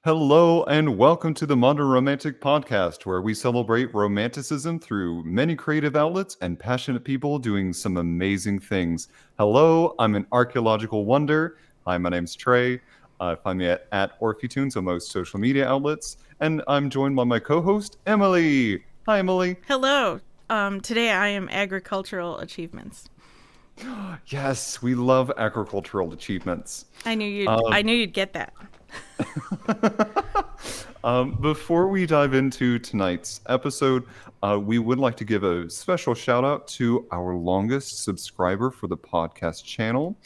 Hello and welcome to the Modern Romantic Podcast, where we celebrate romanticism through many creative outlets and passionate people doing some amazing things. Hello, I'm an archaeological wonder. Hi, my name's Trey. Find me at Orphetunes on most social media outlets, and I'm joined by my co-host Emily. Hi, Emily. Hello. Today I am agricultural achievements. Yes, we love agricultural achievements. I knew you'd. Um, I knew you'd get that. Before we dive into tonight's episode, we would like to give a special shout out to our longest subscriber for the podcast channel.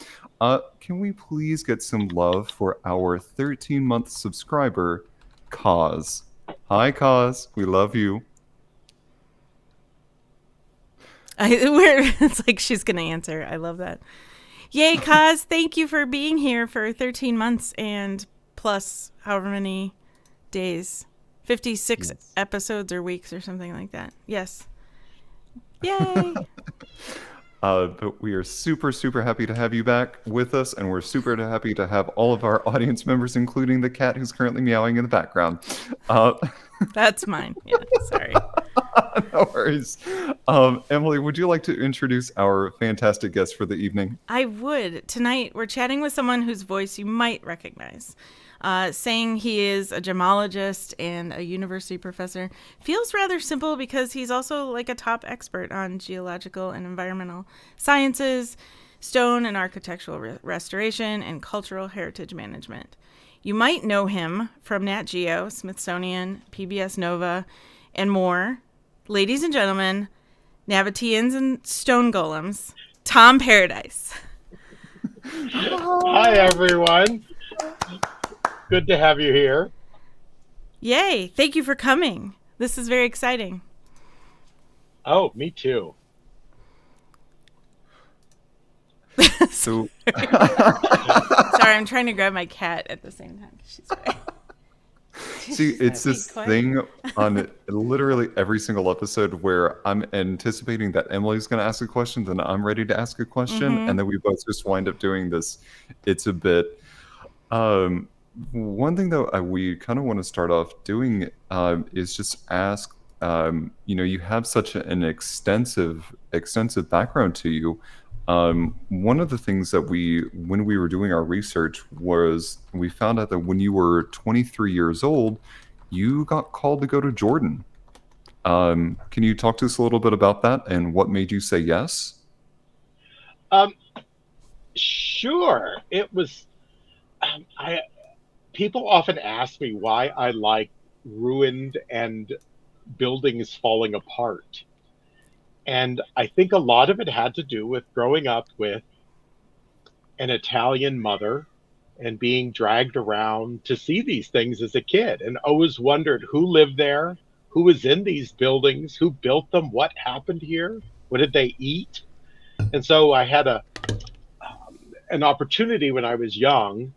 Can we please get some love for our 13-month subscriber, Kaz? Hi, Kaz. We love you. It's like she's gonna answer. I love that. Yay, Kaz! Thank you for being here for 13 months and plus however many days, 56 Yes. episodes or weeks or something like that. Yes. Yay! But we are super, super happy to have you back with us, and we're super happy to have all of our audience members, including the cat who's currently meowing in the background. Uh, That's mine. Yeah. Sorry. no worries. Emily, would you like to introduce our fantastic guest for the evening? I would. Tonight, we're chatting with someone whose voice you might recognize. Saying he is a gemologist and a university professor feels rather simple because he's also like a top expert on geological and environmental sciences, stone and architectural restoration, and cultural heritage management. You might know him from Nat Geo, Smithsonian, PBS Nova, and more. Ladies and gentlemen, Nabateans and stone golems, Tom Paradise. Hi, everyone. Good to have you here. Yay! Thank you for coming. This is very exciting. Oh, me too. So, Sorry, I'm trying to grab my cat at the same time. She's very... see, it's Be this quiet. thing on literally every single episode where I'm anticipating that Emily's going to ask a question, then I'm ready to ask a question, and then we both just wind up doing this. It's a bit. Um, One thing though we kind of want to start off doing is just ask. You have such an extensive background to you. One of the things that when we were doing our research, was we found out that when you were 23 years old, you got called to go to Jordan. Can you talk to us a little bit about that and what made you say yes? Um, sure. It was. I People often ask me why I like ruined and buildings falling apart, and I think a lot of it had to do with growing up with an Italian mother and being dragged around to see these things as a kid, and always wondered who lived there, who was in these buildings, who built them, what happened here, what did they eat. And so I had an opportunity when I was young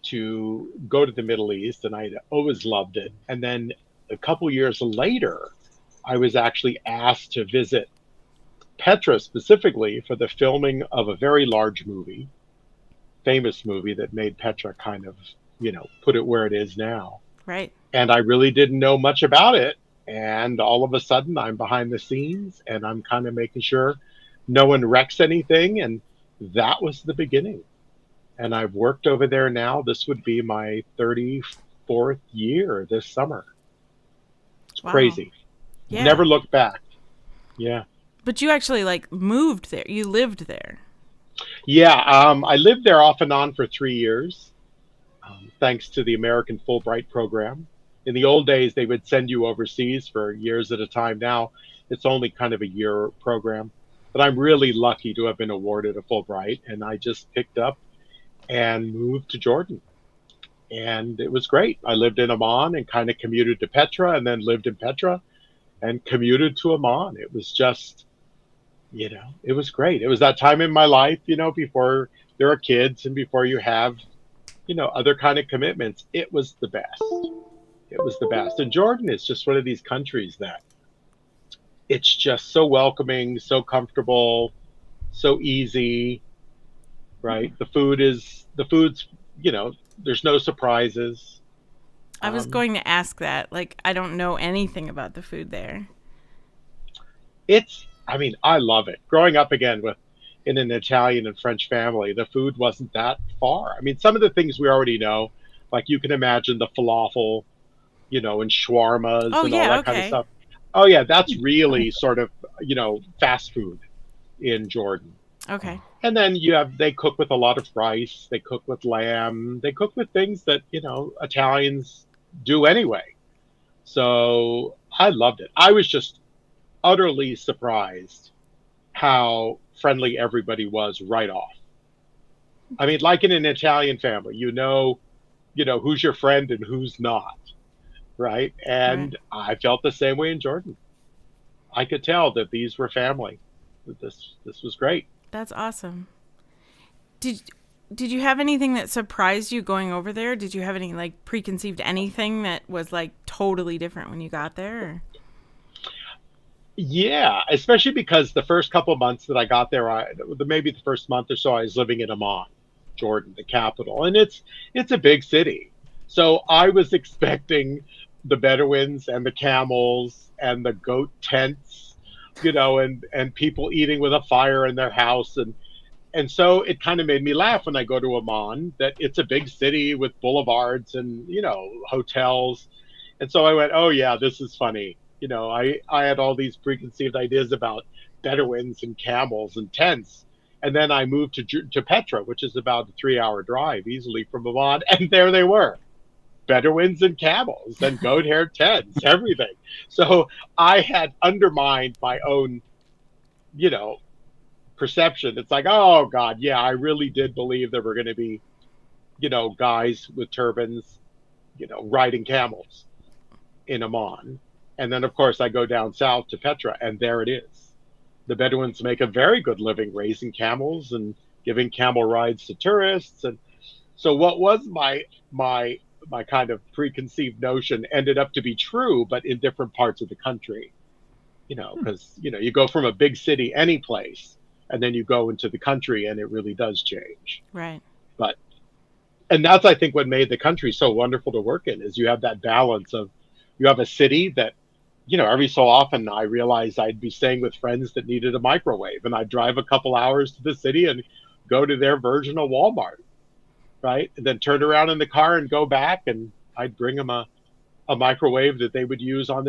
to go to the Middle East, and I always loved it. And then a couple years later, I was actually asked to visit Petra specifically for the filming of a very large movie, famous movie that made Petra kind of, put it where it is now. Right. And I really didn't know much about it. And all of a sudden, I'm behind the scenes and I'm kind of making sure no one wrecks anything. And that was the beginning. And I've worked over there now. This would be my 34th year this summer. It's Wow. crazy. Yeah. Never looked back. Yeah. But you actually like moved there. You lived there. Yeah. I lived there off and on for 3 years, thanks to the American Fulbright program. In the old days, they would send you overseas for years at a time. Now it's only kind of a year program. But I'm really lucky to have been awarded a Fulbright, and I just picked up and moved to Jordan. And it was great. I lived in Amman and kind of commuted to Petra, and then lived in Petra and commuted to Amman. It was just, it was great. It was that time in my life, before there are kids and before you have, other kind of commitments. It was the best. It was the best. And Jordan is just one of these countries that it's just so welcoming, so comfortable, so easy, right? The food's, there's no surprises. I was going to ask that. Like, I don't know anything about the food there. I mean, I love it. Growing up again with in an Italian and French family, the food wasn't that far. I mean, some of the things we already know, like you can imagine the falafel, and shawarmas Oh, and all yeah, that kind of okay. stuff. Oh yeah, that's really sort of, fast food in Jordan. Okay. And then they cook with a lot of rice, they cook with lamb, they cook with things that, Italians do anyway. So I loved it. I was just utterly surprised how friendly everybody was right off. I mean, like in an Italian family, who's your friend and who's not, right? Right. And I felt the same way in Jordan. I could tell that these were family. That this was great. That's awesome. Did did you have anything that surprised you going over there? Did you have any like preconceived anything that was like totally different when you got there? Or? Yeah, especially because the first couple of months that I got there, maybe the first month or so, I was living in Amman, Jordan, the capital, and it's a big city. So I was expecting the Bedouins and the camels and the goat tents, and people eating with a fire in their house, and so it kind of made me laugh when I go to Amman that it's a big city with boulevards and hotels, and so I went, oh yeah, this is funny. I had all these preconceived ideas about Bedouins and camels and tents, and then I moved to Petra, which is about a 3-hour drive easily from Amman, and there they were. Bedouins and camels and goat hair tents, everything. So I had undermined my own, you know, perception. It's like, oh God, yeah, I really did believe there were going to be, guys with turbans, riding camels in Amman. And then, of course, I go down south to Petra, and there it is. The Bedouins make a very good living raising camels and giving camel rides to tourists. And so, what was my kind of preconceived notion ended up to be true, but in different parts of the country. Because you go from a big city any place, and then you go into the country, and it really does change. Right. But and that's I think what made the country so wonderful to work in is you have that balance of you have a city that every so often I realized I'd be staying with friends that needed a microwave, and I'd drive a couple hours to the city and go to their version of Walmart, right? And then turn around in the car and go back, and I'd bring them a microwave that they would use on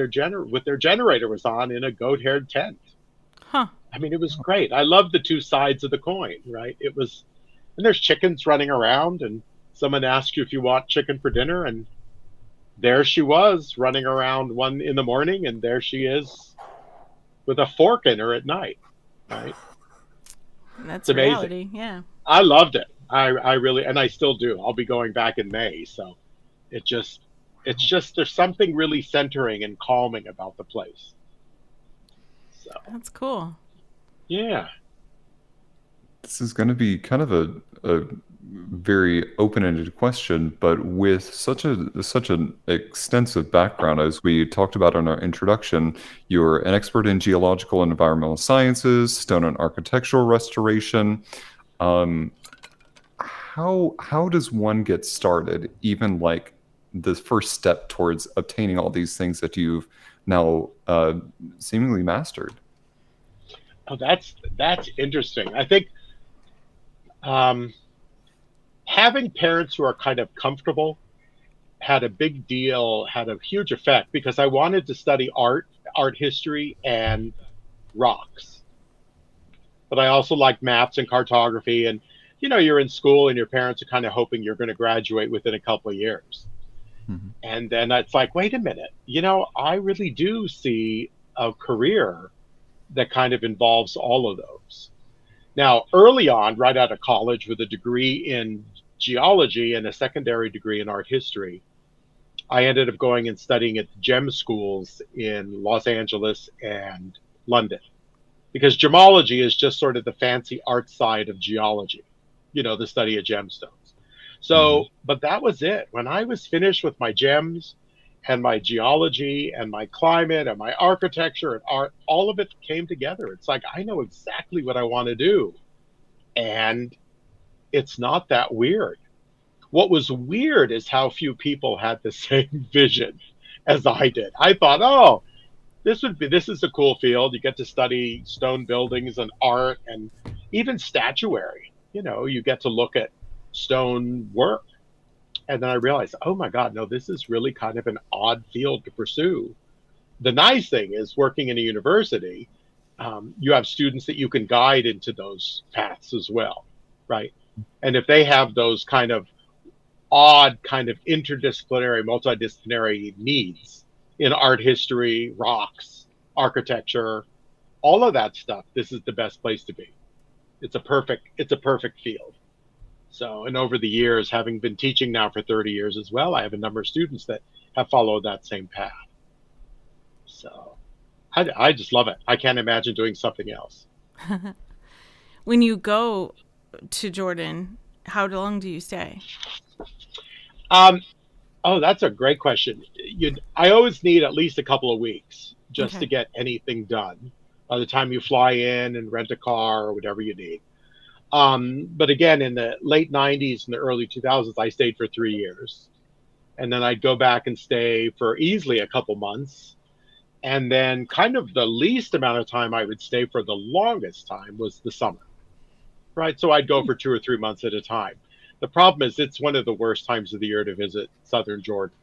with their generator was on in a goat haired tent. Huh. I mean, it was great. I love the two sides of the coin, right? It was, and there's chickens running around, and someone asks you if you want chicken for dinner, and there she was running around 1 in the morning, and there she is with a fork in her at night, right? It's That's amazing. reality. Yeah. I loved it. I really, and I still do. I'll be going back in May, so it just, it's just there's something really centering and calming about the place. So That's cool. yeah. This is going to be kind of a very open-ended question, but with such an extensive background, as we talked about in our introduction, you're an expert in geological and environmental sciences, stone and architectural restoration. How does one get started, even like the first step towards obtaining all these things that you've now seemingly mastered? Oh, that's interesting. I think um, having parents who are kind of comfortable had a big deal, had a huge effect because I wanted to study art history, and rocks. But I also like maps and cartography. And, you're in school and your parents are kind of hoping you're going to graduate within a couple of years. Mhm. And then it's like, wait a minute, I really do see a career that kind of involves all of those. Now, early on, right out of college with a degree in geology and a secondary degree in art history, I ended up going and studying at the gem schools in Los Angeles and London because gemology is just sort of the fancy art side of geology, the study of gemstones. Mhm. So, but that was it. When I was finished with my gems and my geology and my climate and my architecture and art, all of it came together. It's like, I know exactly what I want to do. And it's not that weird. What was weird is how few people had the same vision as I did. I thought, oh, this is a cool field. You get to study stone buildings and art and even statuary. You get to look at stone work. And then I realized, oh my God, no, this is really kind of an odd field to pursue. The nice thing is working in a university, you have students that you can guide into those paths as well, right? And if they have those kind of odd, kind of interdisciplinary, multidisciplinary needs in art history, rocks, architecture, all of that stuff, this is the best place to be. It's a perfect field. So, and over the years, having been teaching now for 30 years as well, I have a number of students that have followed that same path. So I just love it. I can't imagine doing something else. When you go to Jordan, how long do you stay? Um, oh, that's a great question. I always need at least a couple of weeks just to Okay. get anything done by the time you fly in and rent a car or whatever you need. But again, in the late 90s and the early 2000s, I stayed for 3 years. And then I'd go back and stay for easily a couple months. And then, kind of the least amount of time I would stay for the longest time was the summer, right? So I'd go for 2 or 3 months at a time. The problem is, it's one of the worst times of the year to visit southern Jordan,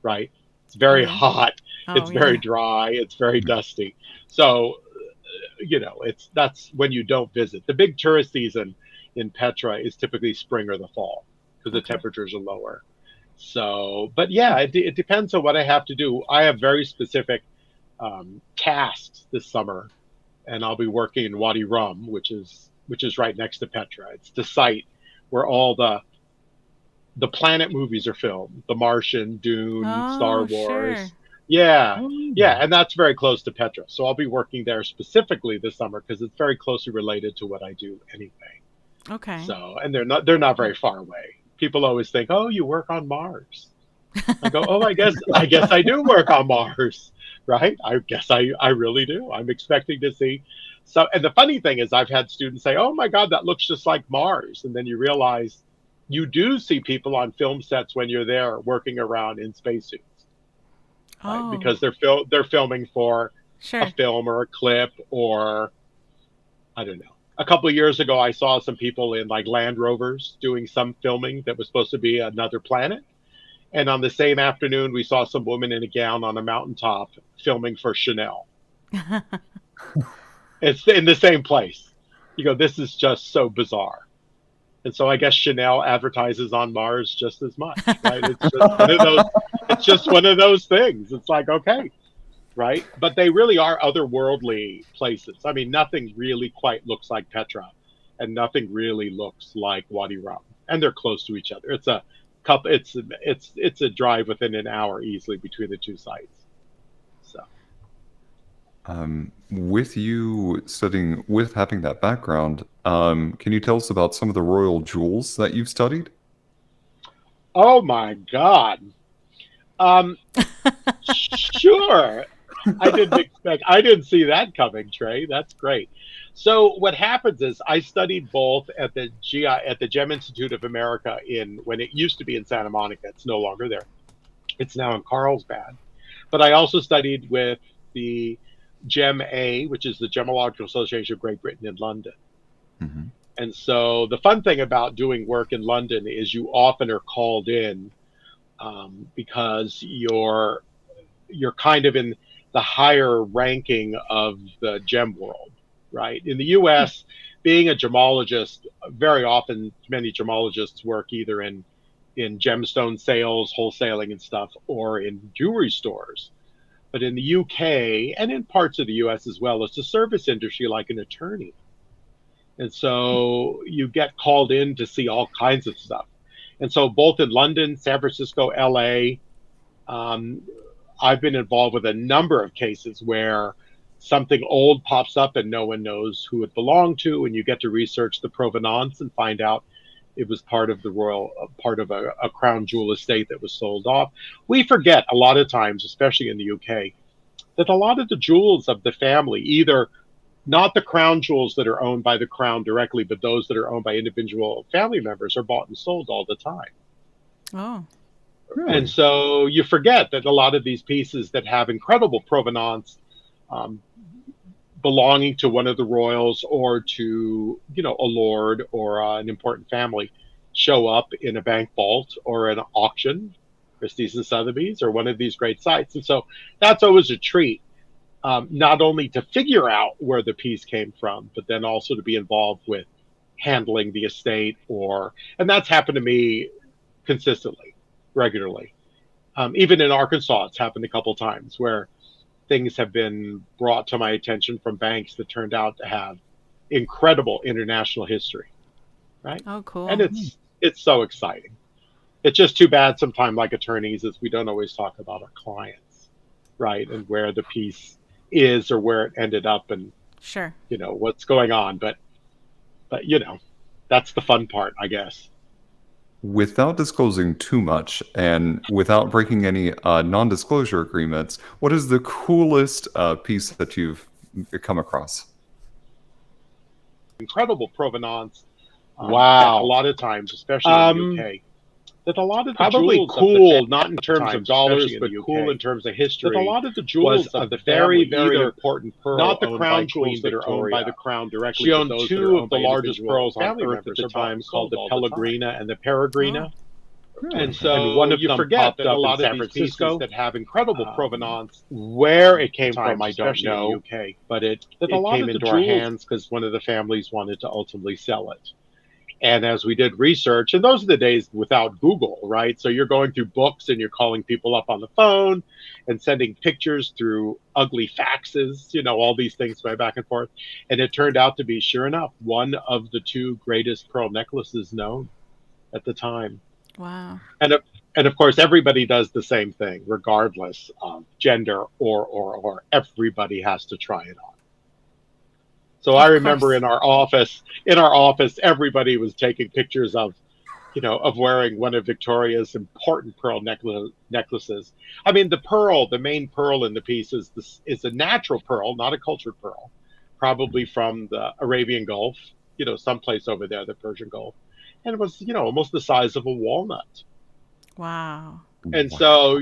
right? It's Oh, very yeah. hot, Oh, it's very yeah. dry, it's very dusty. So, that's when you don't visit. The big tourist season in Petra is typically spring or the fall because the Okay. temperatures are lower. So, but yeah, it depends on what I have to do. I have very specific tasks this summer, and I'll be working in Wadi Rum, which is right next to Petra. It's the site where all the planet movies are filmed: The Martian, Dune, Star Oh, sure. Wars. Yeah, yeah, Oh. and that's very close to Petra. So I'll be working there specifically this summer because it's very closely related to what I do anyway. Okay. So, and they're not very far away. People always think, "Oh, you work on Mars." I go, "Oh, I guess I do work on Mars." Right? I guess I really do. I'm expecting to see. So, and the funny thing is, I've had students say, "Oh my God, that looks just like Mars," and then you realize you do see people on film sets when you're there working around in spacesuits, right? Oh, Because they're filming for a sure. film or a clip, or I don't know. A couple of years ago, I saw some people in like Land Rovers doing some filming that was supposed to be another planet. And on the same afternoon, we saw some woman in a gown on a mountaintop filming for Chanel. It's in the same place. You go, this is just so bizarre. And so I guess Chanel advertises on Mars just as much, right? It's just one of those. It's just one of those things. It's like, okay, right? But they really are otherworldly places. I mean, nothing really quite looks like Petra, and nothing really looks like Wadi Rum, and they're close to each other. It's a couple. It's a drive within an hour easily between the two sites. So, With you studying, with having that background, can you tell us about some of the royal jewels that you've studied? oh my God. Um, sure. I didn't see that coming, Trey. That's great. So what happens is I studied both at the Gem Institute of America in when it used to be in Santa Monica. It's no longer there. It's now in Carlsbad. But I also studied with the Gem A, which is the Gemological Association of Great Britain in London. Hmm. And so the fun thing about doing work in London is you often are called in because you're kind of in the higher ranking of the gem world, right? In the U.S., being a gemologist, very often many gemologists work either in gemstone sales, wholesaling and stuff, or in jewelry stores. But in the UK and in parts of the US as well, it's a service industry like an attorney. And so you get called in to see all kinds of stuff. And so both in London, San Francisco, LA, um, I've been involved with a number of cases where something old pops up and no one knows who it belonged to, and you get to research the provenance and find out it was part of the royal, part of a crown jewel estate that was sold off. We forget a lot of times, especially in the UK, that a lot of the jewels of the family, either not the crown jewels that are owned by the crown directly, but those that are owned by individual family members, are bought and sold all the time. Oh. And Really? so you forget that a lot of these pieces that have incredible provenance, um, belonging to one of the royals or to, a lord or an important family, show up in a bank vault or an auction, Christie's and Sotheby's, or one of these great sites. And so that's always a treat, not only to figure out where the piece came from, but then also to be involved with handling the estate. And that's happened to me consistently, regularly. Even in Arkansas, it's happened a couple times where things have been brought to my attention from banks that turned out to have incredible international history, right? Oh, And cool. it's so exciting. It's just too bad sometimes, like attorneys, is we don't always talk about our clients, right? And where the piece is or where it ended up and Sure. what's going on. But that's the fun part, I guess. Without disclosing too much and without breaking any non-disclosure agreements, what is the coolest piece that you've come across? Incredible provenance. Wow. A lot of times, especially in the UK, that a lot of the probably jewels cool, not in terms of dollars, but cool in terms of history. That a lot of the jewels of the very, very important pearl, not the crown jewels that are owned by the crown directly. She owned two of the largest pearls on earth at the time, called the Pellegrina and the Peregrina. Oh. Really? And so one of you them forget that a lot of these pieces that have incredible provenance, where it came from, I don't know, but it came into our hands because one of the families wanted to ultimately sell it. And as we did research, and those are the days without Google, right? So you're going through books and you're calling people up on the phone and sending pictures through ugly faxes, all these things going back and forth. And it turned out to be, sure enough, one of the two greatest pearl necklaces known at the time. Wow. And of course, everybody does the same thing, regardless of gender or everybody has to try it on. So I Of remember course. in our office, everybody was taking pictures of wearing one of Victoria's important pearl necklaces. I mean, the main pearl in the piece is a natural pearl, not a cultured pearl, probably from the Arabian Gulf, someplace over there, the Persian Gulf, and it was, almost the size of a walnut. Wow. And Wow. so,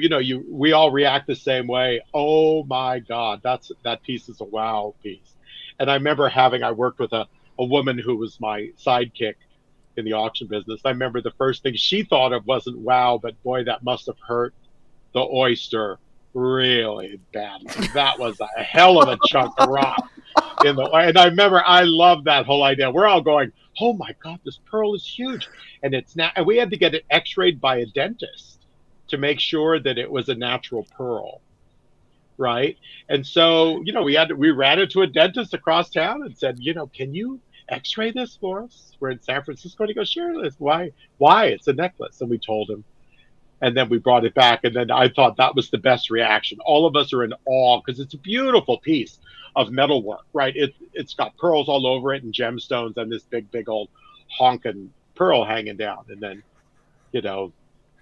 we all react the same way. Oh my God, that piece is a wow piece. And I remember I worked with a woman who was my sidekick in the auction business. I remember the first thing she thought of wasn't wow, but boy, that must have hurt the oyster really badly. That was a hell of a chunk of rock and I remember I loved that whole idea. We're all going, oh my God, this pearl is huge. And and we had to get it x-rayed by a dentist to make sure that it was a natural pearl. Right. And so, we ran into a dentist across town and said, can you x-ray this for us? We're in San Francisco. And he goes, sure. Why? It's a necklace. And we told him. And then we brought it back. And then I thought that was the best reaction. All of us are in awe because it's a beautiful piece of metalwork, right? It's got pearls all over it and gemstones and this big old honking pearl hanging down. And then, you know,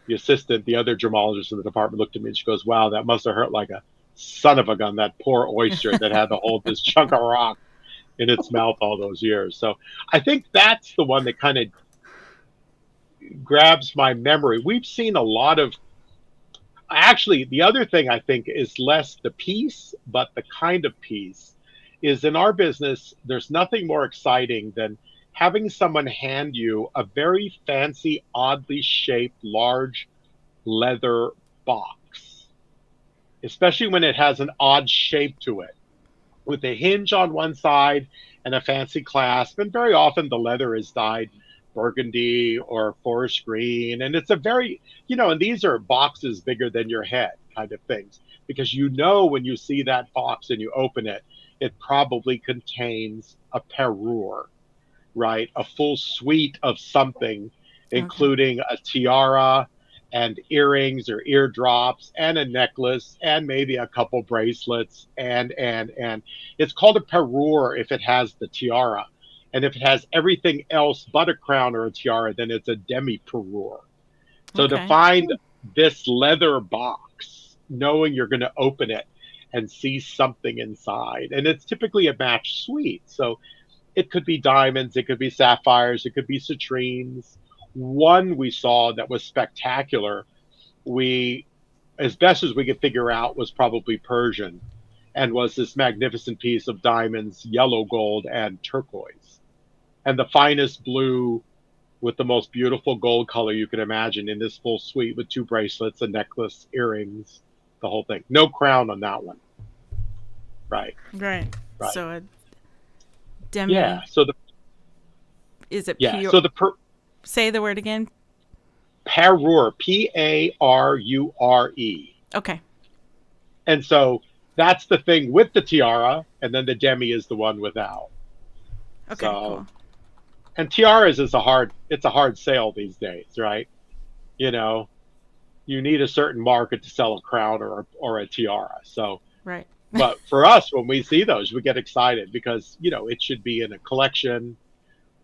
the other gemologist in the department looked at me and she goes, wow, that must have hurt like a son of a gun, that poor oyster that had to hold this chunk of rock in its mouth all those years. So I think that's the one that kind of grabs my memory. We've seen a lot of, actually, the other thing I think is less the piece, but the kind of piece is in our business, there's nothing more exciting than having someone hand you a very fancy, oddly shaped, large leather box, especially when it has an odd shape to it, with a hinge on one side and a fancy clasp. And very often the leather is dyed burgundy or forest green. And it's a very, and these are boxes bigger than your head kind of things, because when you see that box and you open it, it probably contains a parure, right? A full suite of something, Okay. including a tiara and earrings or eardrops and a necklace and maybe a couple bracelets and it's called a parure if it has the tiara, and if it has everything else but a crown or a tiara, then it's a demi parure. So to Okay. find this leather box, knowing you're going to open it and see something inside, and it's typically a matched suite, so it could be diamonds, it could be sapphires, it could be citrines, one we saw that was spectacular. We, as best as we could figure out, was probably Persian, and was this magnificent piece of diamonds, yellow gold, and turquoise, and the finest blue with the most beautiful gold color you can imagine in this full suite with two bracelets, a necklace, earrings, the whole thing. No crown on that one. Right. Right. Right. So a demi. Yeah. So the Is it yeah. pure? So the Say the word again. parure, Parure. Okay. And so that's the thing with the tiara, and then the demi is the one without. Okay. So, Cool. and tiaras is it's a hard sale these days, right? You know, you need a certain market to sell a crown or a tiara. So, Right. but for us, when we see those, we get excited because it should be in a collection,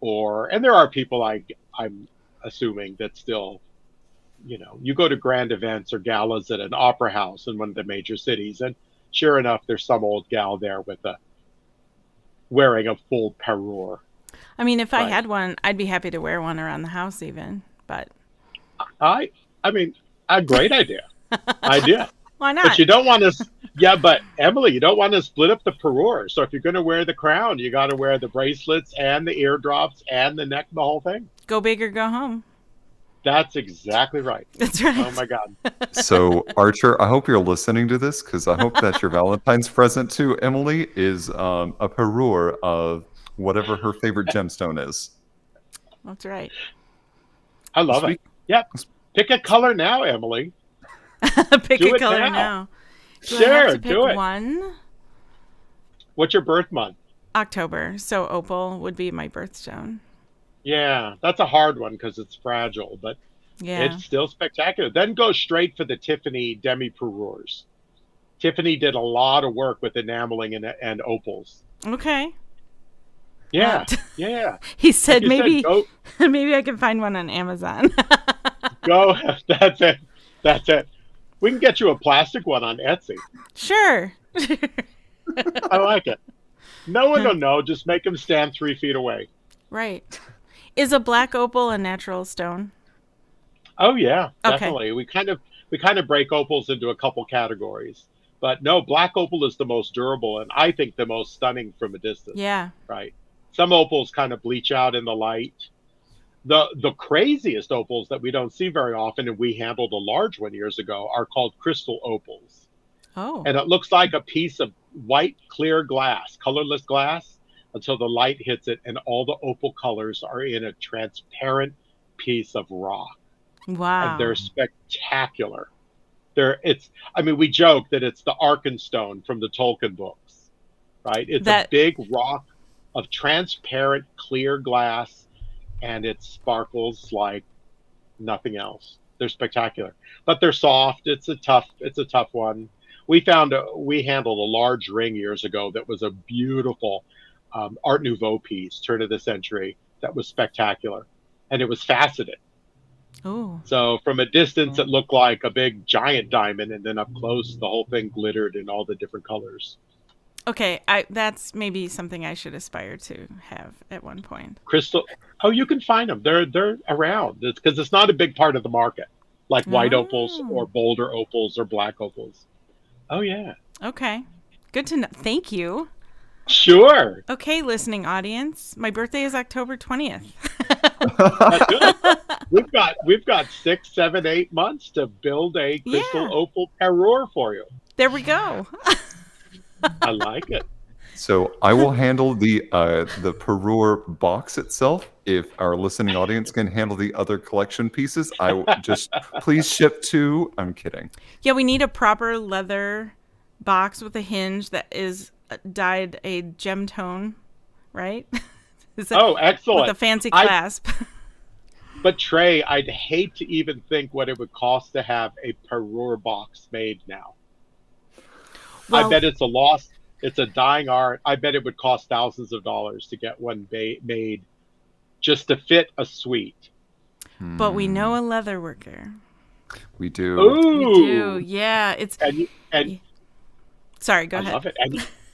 and there are people I'm assuming that still, you go to grand events or galas at an opera house in one of the major cities, and sure enough, there's some old gal there wearing a full parure. I mean, if I Right. had one, I'd be happy to wear one around the house even. But I mean, a great idea. why not? But you don't want to. Yeah, but Emily, you don't want to split up the parure. So if you're going to wear the crown, you got to wear the bracelets and the eardrops and the neck, the whole thing. Go big or go home. That's exactly right. That's right. Oh my God. So, Archer, I hope you're listening to this because I hope that your Valentine's present to Emily is a parure of whatever her favorite gemstone is. That's right. I love it. Yep. Pick a color now, Emily. Pick Do a it color now. now. Do I Sure, have to pick do it. one? What's your birth month? October. So opal would be my birthstone. Yeah, that's a hard one because it's fragile, but Yeah. it's still spectacular. Then go straight for the Tiffany demi parures. Tiffany did a lot of work with enameling and opals. Okay. Yeah, yeah. He said Like you maybe go, maybe I can find one on Amazon. go. That's it. That's it. We can get you a plastic one on Etsy. Sure. I like it. No one will know. Just make them stand 3 feet away. Right. Is a black opal a natural stone? Oh yeah, Okay. definitely. We kind of break opals into a couple categories, but no, black opal is the most durable and I think the most stunning from a distance. Yeah. Right. Some opals kind of bleach out in the light. The craziest opals that we don't see very often, and we handled a large one years ago, are called crystal opals. Oh. And it looks like a piece of white clear glass, colorless glass, until the light hits it, and all the opal colors are in a transparent piece of rock. Wow. And they're spectacular. We joke that it's the Arkenstone from the Tolkien books, right? It's a big rock of transparent clear glass, and it sparkles like nothing else. They're spectacular, but they're soft. It's a tough one. We handled a large ring years ago that was a beautiful Art Nouveau piece, turn of the century, that was spectacular, and it was faceted. Oh. So from a distance, it looked like a big giant diamond, and then up close, the whole thing glittered in all the different colors. Okay, that's maybe something I should aspire to have at one point. Crystal. Oh, you can find them. They're around. It's because it's not a big part of the market, like white opals or bolder opals or black opals. Oh yeah. Okay. Good to know. Thank you. Sure. Okay, listening audience. My birthday is October 20th. That's good. We've got 6, 7, 8 months to build a crystal opal parure for you. There we go. I like it. So I will handle the parure box itself. If our listening audience can handle the other collection pieces, I will just please ship 2. I'm kidding. Yeah, we need a proper leather box with a hinge that is dyed a gem tone, right? Excellent. With a fancy clasp. But Trey, I'd hate to even think what it would cost to have a parure box made now. Well, I bet it's a loss. It's a dying art. I bet it would cost thousands of dollars to get one made just to fit a suite. But we know a leather worker. We do. Ooh. We do. Yeah, it's. And sorry, go ahead. I love it.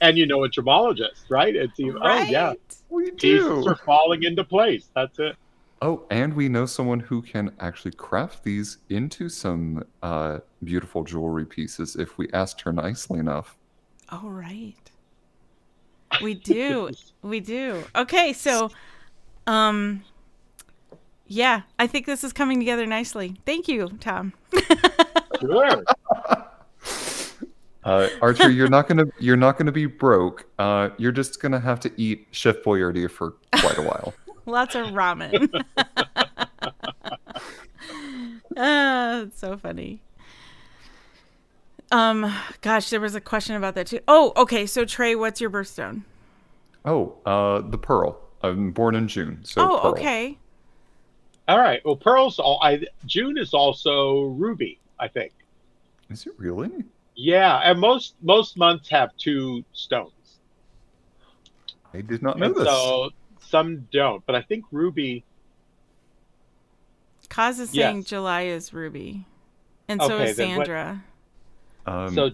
And you know a gemologist, right? It's right? Oh yeah, We pieces do. are falling into place. That's it. Oh, and we know someone who can actually craft these into some beautiful jewelry pieces if we asked her nicely enough. Oh, right. We do. We do. Okay, so um yeah, I think this is coming together nicely. Thank you, Tom. Sure. Archer, you're not gonna be broke. You're just gonna have to eat Chef Boyardee for quite a while. Lots of ramen. It's so funny. Gosh, there was a question about that too. Oh, okay. So Trey, what's your birthstone? Oh, the pearl. I'm born in June, so Oh, pearl. okay. All right. Well, pearls. June is also ruby, I think. Is it really? Yeah, and most months have two stones, I did not know and this. so some don't. But I think ruby. Kaz is saying Yes. July is Ruby, and so Okay, is then what? Sandra. So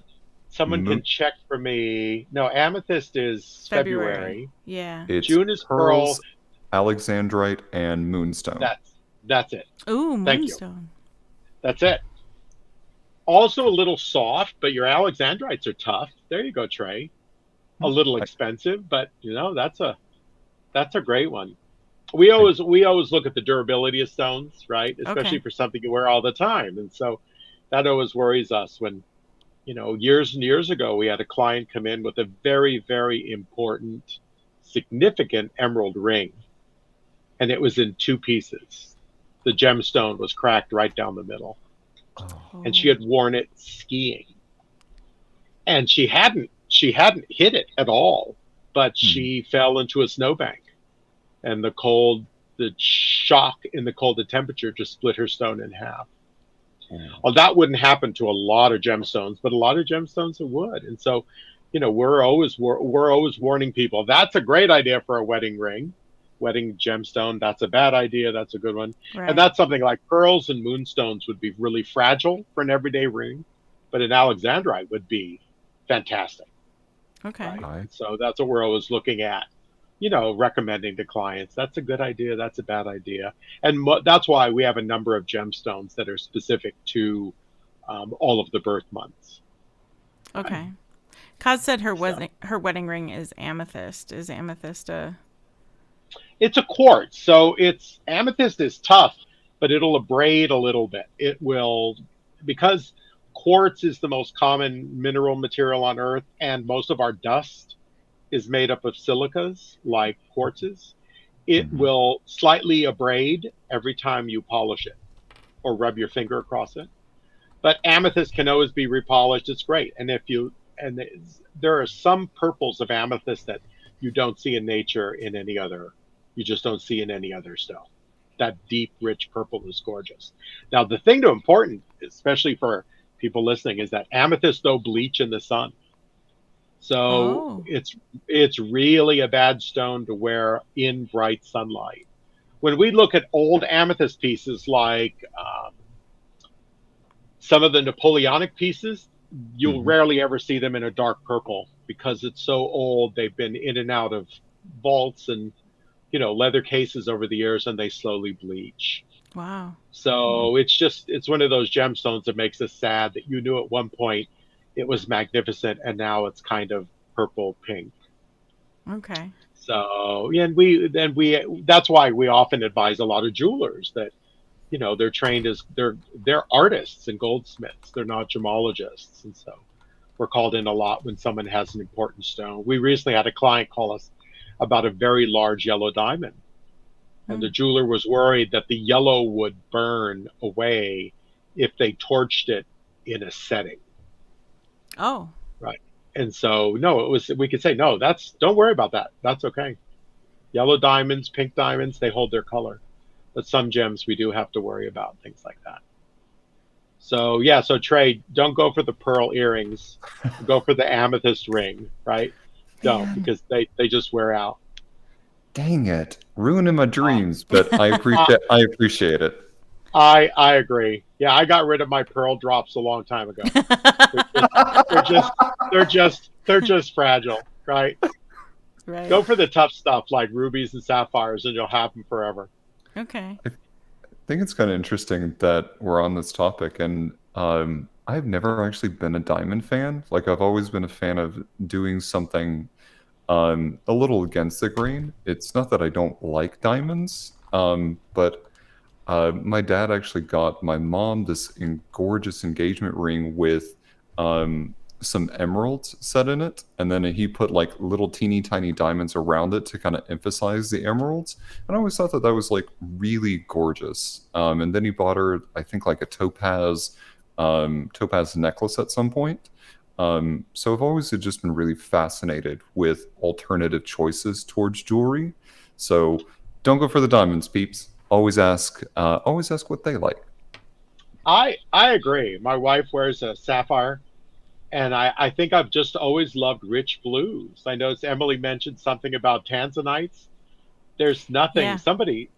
someone Mo- can check for me. No, amethyst is February. February. Yeah. It's June is pearls, pearl. alexandrite, and moonstone. That's it. Ooh, Thank you. Moonstone. That's it. Also a little soft, but your alexandrites are tough. There you go, Trey. A little expensive, but that's a great one. We always look at the durability of stones, right? Especially Okay. for something you wear all the time. And so that always worries us when, years and years ago we had a client come in with a very, very important, significant emerald ring. And it was in two pieces. The gemstone was cracked right down the middle. Oh, And she had worn it skiing. And she hadn't hit it at all, but she fell into a snowbank. And the shock in the cold, the temperature just split her stone in half. Well, that wouldn't happen to a lot of gemstones, but a lot of gemstones it would. And so, we're always warning people. That's a great idea for a wedding ring, wedding gemstone. That's a bad idea. That's a good one. Right. And that's something like pearls and moonstones would be really fragile for an everyday ring, but an alexandrite would be fantastic. Okay. Right. So that's what we're always looking at. Recommending to clients. That's a good idea. That's a bad idea. And that's why we have a number of gemstones that are specific to all of the birth months. Okay. Kaz said her wedding ring is amethyst. Is amethyst a? It's a quartz. So amethyst is tough, but it'll abrade a little bit. It will, because quartz is the most common mineral material on Earth, and most of our dust is made up of silicas like quartzes. It will slightly abrade every time you polish it or rub your finger across it. But amethyst can always be repolished. It's great. And there are some purples of amethyst that you don't see in nature you just don't see in any other stone. That deep, rich purple is gorgeous. Now, the thing to important, especially for people listening, is that amethyst don't bleach in the sun. So it's really a bad stone to wear in bright sunlight. When we look at old amethyst pieces like some of the Napoleonic pieces, you'll rarely ever see them in a dark purple because it's so old. They've been in and out of vaults and leather cases over the years, and they slowly bleach. Wow. So it's one of those gemstones that makes us sad that you knew at one point it was magnificent, and now it's kind of purple pink. Okay. So, and that's why we often advise a lot of jewelers that, they're trained as they're artists and goldsmiths. They're not gemologists, and so we're called in a lot when someone has an important stone. We recently had a client call us about a very large yellow diamond, and the jeweler was worried that the yellow would burn away if they torched it in a setting. Oh. Right. And so, we could say, no, don't worry about that. That's okay. Yellow diamonds, pink diamonds, they hold their color. But some gems we do have to worry about, things like that. So, so Trey, don't go for the pearl earrings. Go for the amethyst ring, right? Don't, because they just wear out. Dang it. Ruining my dreams, but I appreciate it. I agree. Yeah, I got rid of my pearl drops a long time ago. They're just fragile, right? Right. Go for the tough stuff like rubies and sapphires, and you'll have them forever. Okay. I think it's kind of interesting that we're on this topic, and I've never actually been a Diamond fan. Like, I've always been a fan of doing something a little against the grain. It's not that I don't like diamonds, but my dad actually got my mom this gorgeous engagement ring with some emeralds set in it, and then he put like little teeny tiny diamonds around it to kind of emphasize the emeralds. And I always thought that that was like really gorgeous. And then he bought her, I think, like a topaz necklace at some point. So I've always just been really fascinated with alternative choices towards jewelry. So don't go for the diamonds, peeps. Always ask what they like. I agree. My wife wears a sapphire, and I think I've just always loved rich blues. I noticed Emily mentioned something about tanzanites. There's nothing, Yeah. somebody,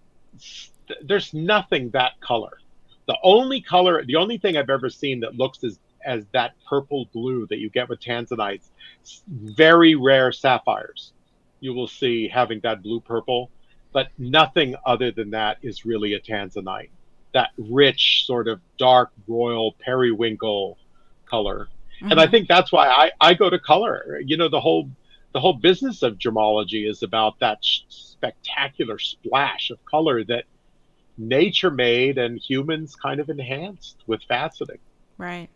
there's nothing that color. The only thing I've ever seen that looks as that purple blue that you get with tanzanites, very rare sapphires. You will see having that blue purple, but nothing other than that is really a tanzanite. That rich, sort of dark royal periwinkle color. And I Hmm. think that's why I go to color. The whole business of gemology is about that spectacular splash of color that nature made and humans kind of enhanced with faceting. Right.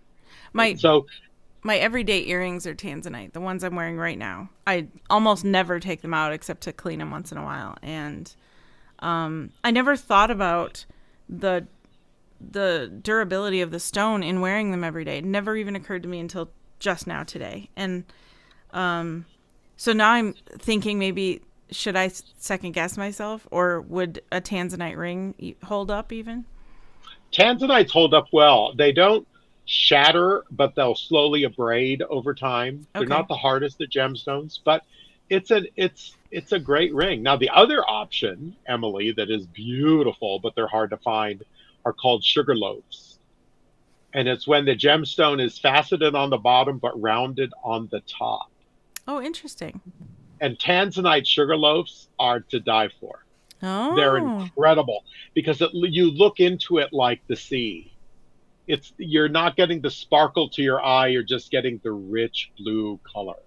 My So my everyday earrings are tanzanite, the ones I'm wearing right now. I almost never take them out except to clean them once in a while. And I never thought about the the durability of the stone in wearing them every day. It never even occurred to me until just now today. And so now I'm thinking maybe should I second guess myself, or would a tanzanite ring hold up even? tanzanites hold up well. They don't shatter, but they'll slowly abrade over time. They're Okay. not the hardest of gemstones, but it's a great ring. Now the other option, Emily, that is beautiful, but they're hard to find, are called sugar loaves. And it's when the gemstone is faceted on the bottom but rounded on the top. Oh, interesting. And tanzanite sugar loaves are to die for. They're Oh. incredible because you look into it like the sea. You're not getting the sparkle to your eye, you're just getting the rich blue color.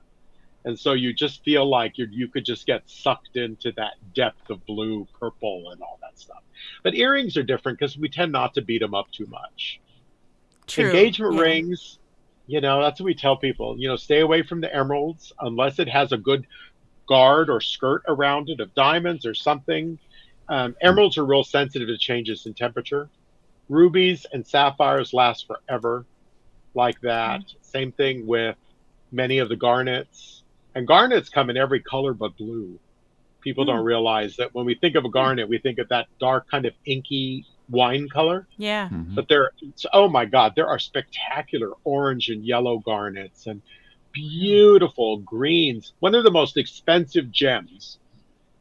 And so you just feel like you could just get sucked into that depth of blue, purple, and all that stuff. But earrings are different because we tend not to beat them up too much. True. Engagement Yeah. rings, that's what we tell people. Stay away from the emeralds unless it has a good guard or skirt around it of diamonds or something. Emeralds are real sensitive to changes in temperature. Rubies and sapphires last forever, like that. Same thing with many of the garnets. And garnets come in every color but blue. People Hmm. don't realize that when we think of a garnet, we think of that dark kind of inky wine color. Yeah. Hmm. But oh my God, there are spectacular orange and yellow garnets and beautiful greens. One of the most expensive gems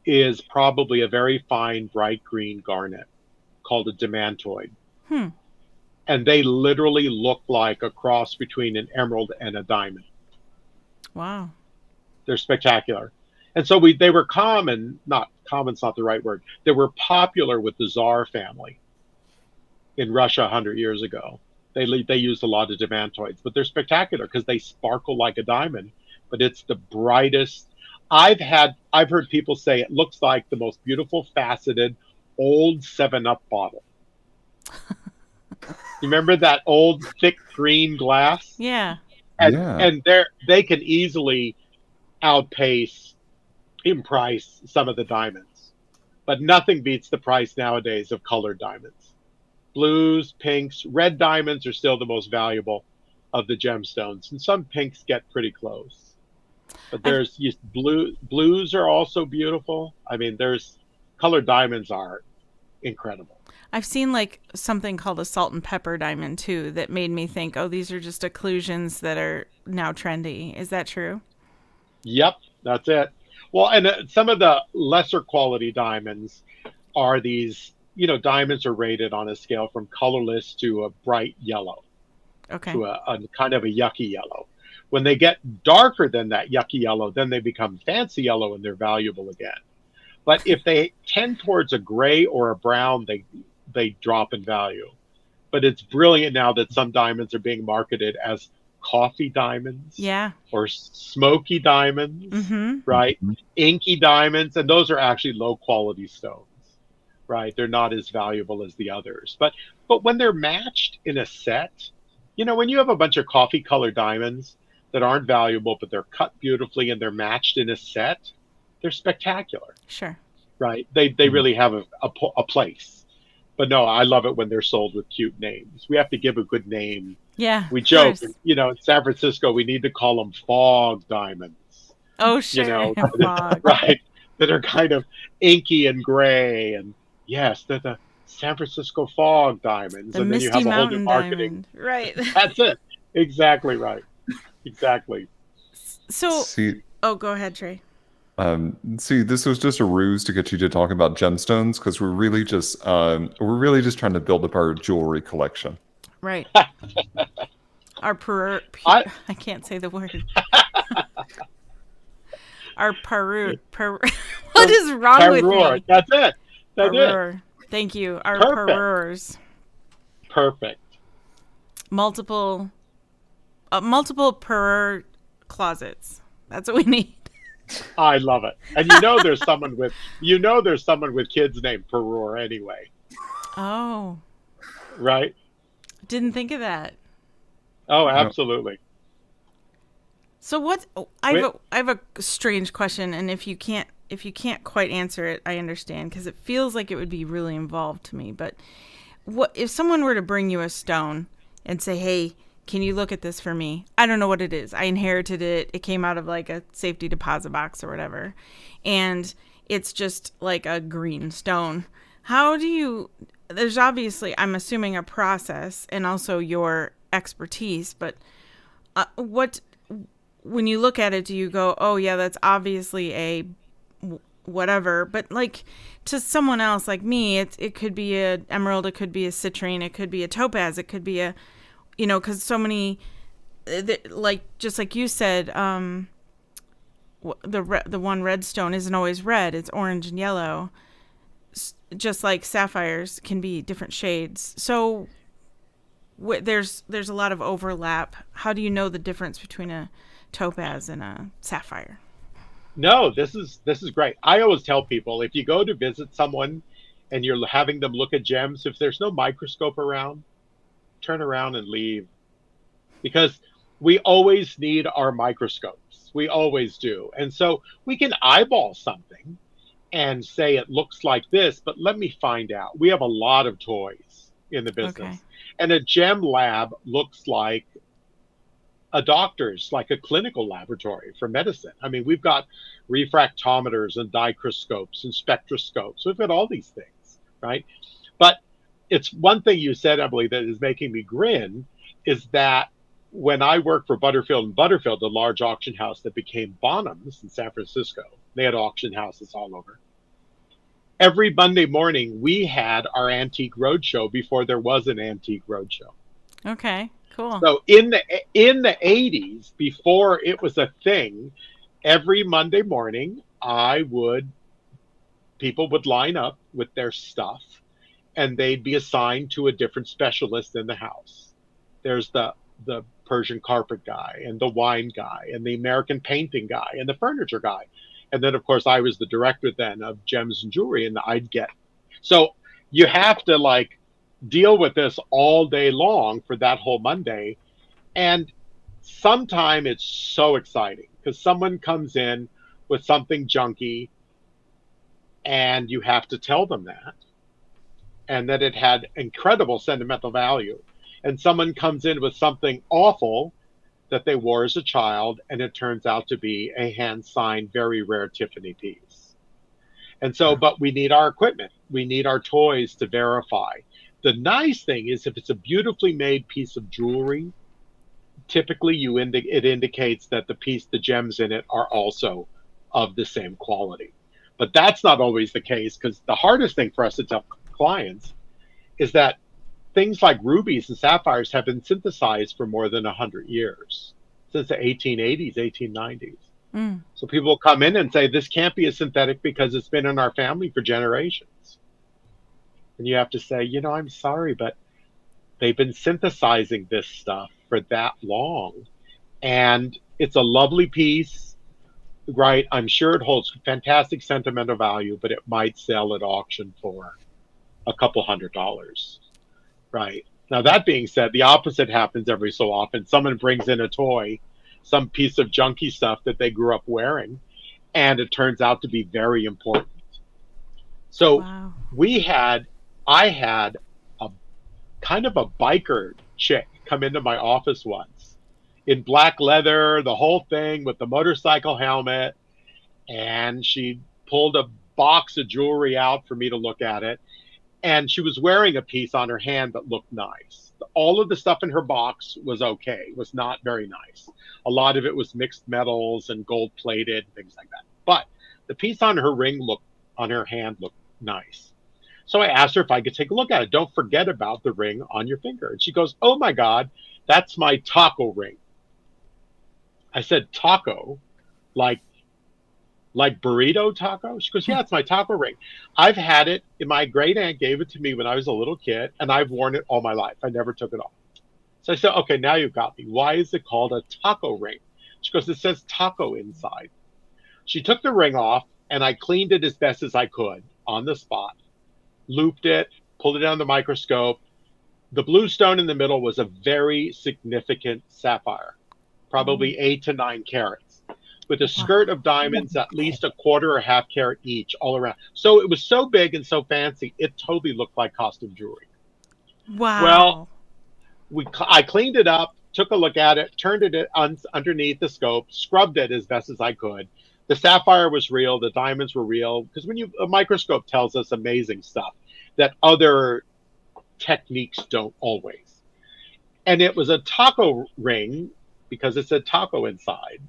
is probably a very fine bright green garnet called a demantoid. Hmm. And they literally look like a cross between an emerald and a diamond. Wow. They're spectacular. And so they were not common's not the right word. They were popular with the Tsar family in Russia 100 years ago. They used a lot of demantoids, but they're spectacular because they sparkle like a diamond. But it's the brightest. I've heard people say it looks like the most beautiful faceted old 7-Up bottle. You remember that old thick green glass? Yeah. And Yeah. and they can easily outpace in price some of the diamonds. But nothing beats the price nowadays of colored diamonds. Blues, pinks, red diamonds are still the most valuable of the gemstones, and some pinks get pretty close. But I've blues are also beautiful. I mean, there's colored diamonds are incredible. I've seen like something called a salt and pepper diamond too that made me think, oh, these are just occlusions that are now trendy. Is that true? Yep, that's it. Well, and some of the lesser quality diamonds are these, diamonds are rated on a scale from colorless to a bright yellow Okay. to a kind of a yucky yellow. When they get darker than that yucky yellow, then they become fancy yellow and they're valuable again. But if they tend towards a gray or a brown, they drop in value. But it's brilliant now that some diamonds are being marketed as coffee diamonds Yeah. or smoky diamonds, Mm-hmm. right? Mhm. Inky diamonds, and those are actually low quality stones, right? They're not as valuable as the others. But when they're matched in a set, when you have a bunch of coffee colored diamonds that aren't valuable, but they're cut beautifully and they're matched in a set, they're spectacular, Sure. right? They Mhm. really have a place. But no, I love it when they're sold with cute names. We have to give a good name. Yeah. We Of joke, course. in San Francisco, we need to call them fog diamonds, Oh, you sure. know, Fog. right? That are kind of inky and gray. And yes, they're the San Francisco fog diamonds. The And then you Misty have a whole new Mountain marketing. diamond. Right. That's it. Exactly right. Exactly. So, See, oh, go ahead, Trey. this was just a ruse to get you to talk about gemstones because we're really just trying to build up our jewelry collection. Right. Our I I can't say the word. Our what is wrong with Terror. me? That's it. That's it. Parure. Thank you. Our Perfect. parures. Perfect. Multiple parure closets. That's what we need. I love it. And there's someone with kids named Peror anyway, Oh, right? didn't think of that. Oh, No. absolutely. So what? I have a strange question, and if you can't quite answer it, I understand because it feels like it would be really involved to me. But what if someone were to bring you a stone and say, "Hey, can you look at this for me?" I don't know what it is. I inherited it. It came out of like a safety deposit box or whatever, and it's just like a green stone. How do you? There's obviously, I'm assuming, a process and also your expertise, but what? When you look at it, do you go, oh yeah, that's obviously a whatever, but like to someone else like me, it could be a emerald, it could be a citrine, it could be a topaz, it could be a, because so many, like just like you said, the one red stone isn't always red; it's orange and yellow. Just like sapphires can be different shades. So there's a lot of overlap. How do you know the difference between a topaz and a sapphire? No, this is great. I always tell people if you go to visit someone and you're having them look at gems, if there's no microscope around, turn around and leave because we always need our microscopes. We always do. And so we can eyeball something and say it looks like this, but let me find out. We have a lot of toys in the business. Okay. And a gem lab looks like a doctor's, like a clinical laboratory for medicine. I mean, we've got refractometers and microscopes and spectroscopes. We've got all these things, right? But it's one thing you said, Emily, that is making me grin is that when I worked for Butterfield and Butterfield, the large auction house that became Bonhams in San Francisco, they had auction houses all over. Every Monday morning, we had our antique roadshow before there was an antique roadshow. Okay. Cool. So in the 80s, before it was a thing, every Monday morning, people would line up with their stuff, and they'd be assigned to a different specialist in the house. There's the Persian carpet guy, and the wine guy, and the American painting guy, and the furniture guy. And then, of course, I was the director then of Gems and Jewelry, and so you have to deal with this all day long for that whole Monday. And sometimes it's so exciting because someone comes in with something junky and you have to tell them that, and that it had incredible sentimental value. And someone comes in with something awful that they wore as a child, and it turns out to be a hand-signed, very rare Tiffany piece. And so, but we need our equipment. We need our toys to verify. The nice thing is if it's a beautifully made piece of jewelry, typically it indicates that the gems in it are also of the same quality. But that's not always the case because the hardest thing for us to tell clients is that things like rubies and sapphires have been synthesized for more than 100 years, since the 1880s, 1890s. Mm. So people will come in and say, this can't be a synthetic because it's been in our family for generations. And you have to say, I'm sorry, but they've been synthesizing this stuff for that long. And it's a lovely piece, right? I'm sure it holds fantastic sentimental value, but it might sell at auction for a couple $100, right? Now, that being said, the opposite happens every so often. Someone brings in a toy, some piece of junky stuff that they grew up wearing, and it turns out to be very important. So Wow. I had a kind of a biker chick come into my office once in black leather, the whole thing with the motorcycle helmet, and she pulled a box of jewelry out for me to look at it. And she was wearing a piece on her hand that looked nice. All of the stuff in her box was okay, was not very nice. A lot of it was mixed metals and gold plated, things like that. But the piece on her hand looked nice. So I asked her if I could take a look at it. Don't forget about the ring on your finger. And she goes, oh my God, that's my taco ring. I said, taco? Like burrito taco? She goes, yeah, it's my taco ring. I've had it. My great aunt gave it to me when I was a little kid, and I've worn it all my life. I never took it off. So I said, okay, now you've got me. Why is it called a taco ring? She goes, it says taco inside. She took the ring off, and I cleaned it as best as I could on the spot, looped it, pulled it down the microscope. The blue stone in the middle was a very significant sapphire, probably 8 to 9 carats, with a skirt of diamonds at least a quarter or half carat each all around. So it was so big and so fancy, it totally looked like costume jewelry. Wow. Well, I cleaned it up, took a look at it, turned it underneath the scope, scrubbed it as best as I could. The sapphire was real, the diamonds were real, because a microscope tells us amazing stuff that other techniques don't always. And it was a taco ring because it said taco inside.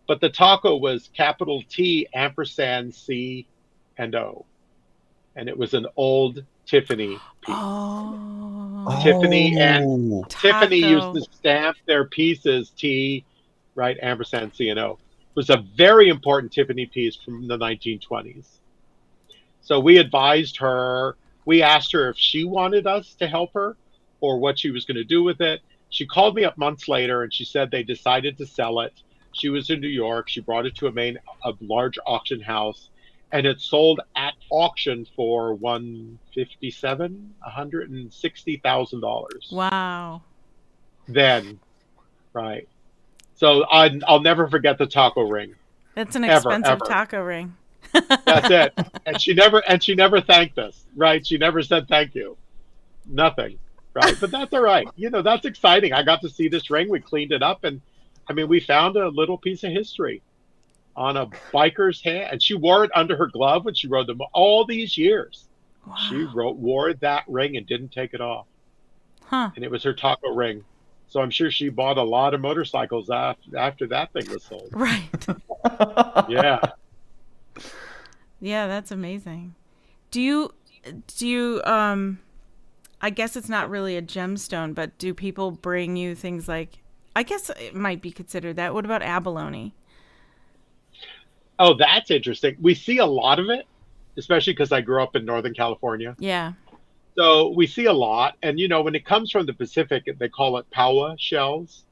But the taco was capital T ampersand C and O. And it was an old Tiffany piece. Oh. Tiffany used Taco. to stamp their pieces T, right, ampersand C and O. It was a very important Tiffany piece from the 1920s. So we advised her. We asked her if she wanted us to help her or what she was going to do with it. She called me up months later and she said they decided to sell it. She was in New York. She brought it to a large auction house, and it sold at auction for $160,000. Wow. Then, right. So I'll never forget the taco ring. That's an Ever, expensive ever. taco ring. That's it. And she never thanked us, right? She never said thank you. Nothing, right? But that's all right. That's exciting. I got to see this ring. We cleaned it up, and I mean, we found a little piece of history on a biker's hand, and she wore it under her glove when she rode them all these years. Wow. She wore that ring and didn't take it off, Huh. and it was her taco ring. So I'm sure she bought a lot of motorcycles after that thing was sold. Right. Yeah. Yeah, that's amazing. Do you I guess it's not really a gemstone, but do people bring you things like, I guess it might be considered that. What about abalone? Oh, that's interesting. We see a lot of it, especially because I grew up in Northern California. Yeah. So we see a lot. And, when it comes from the Pacific, they call it paua shells,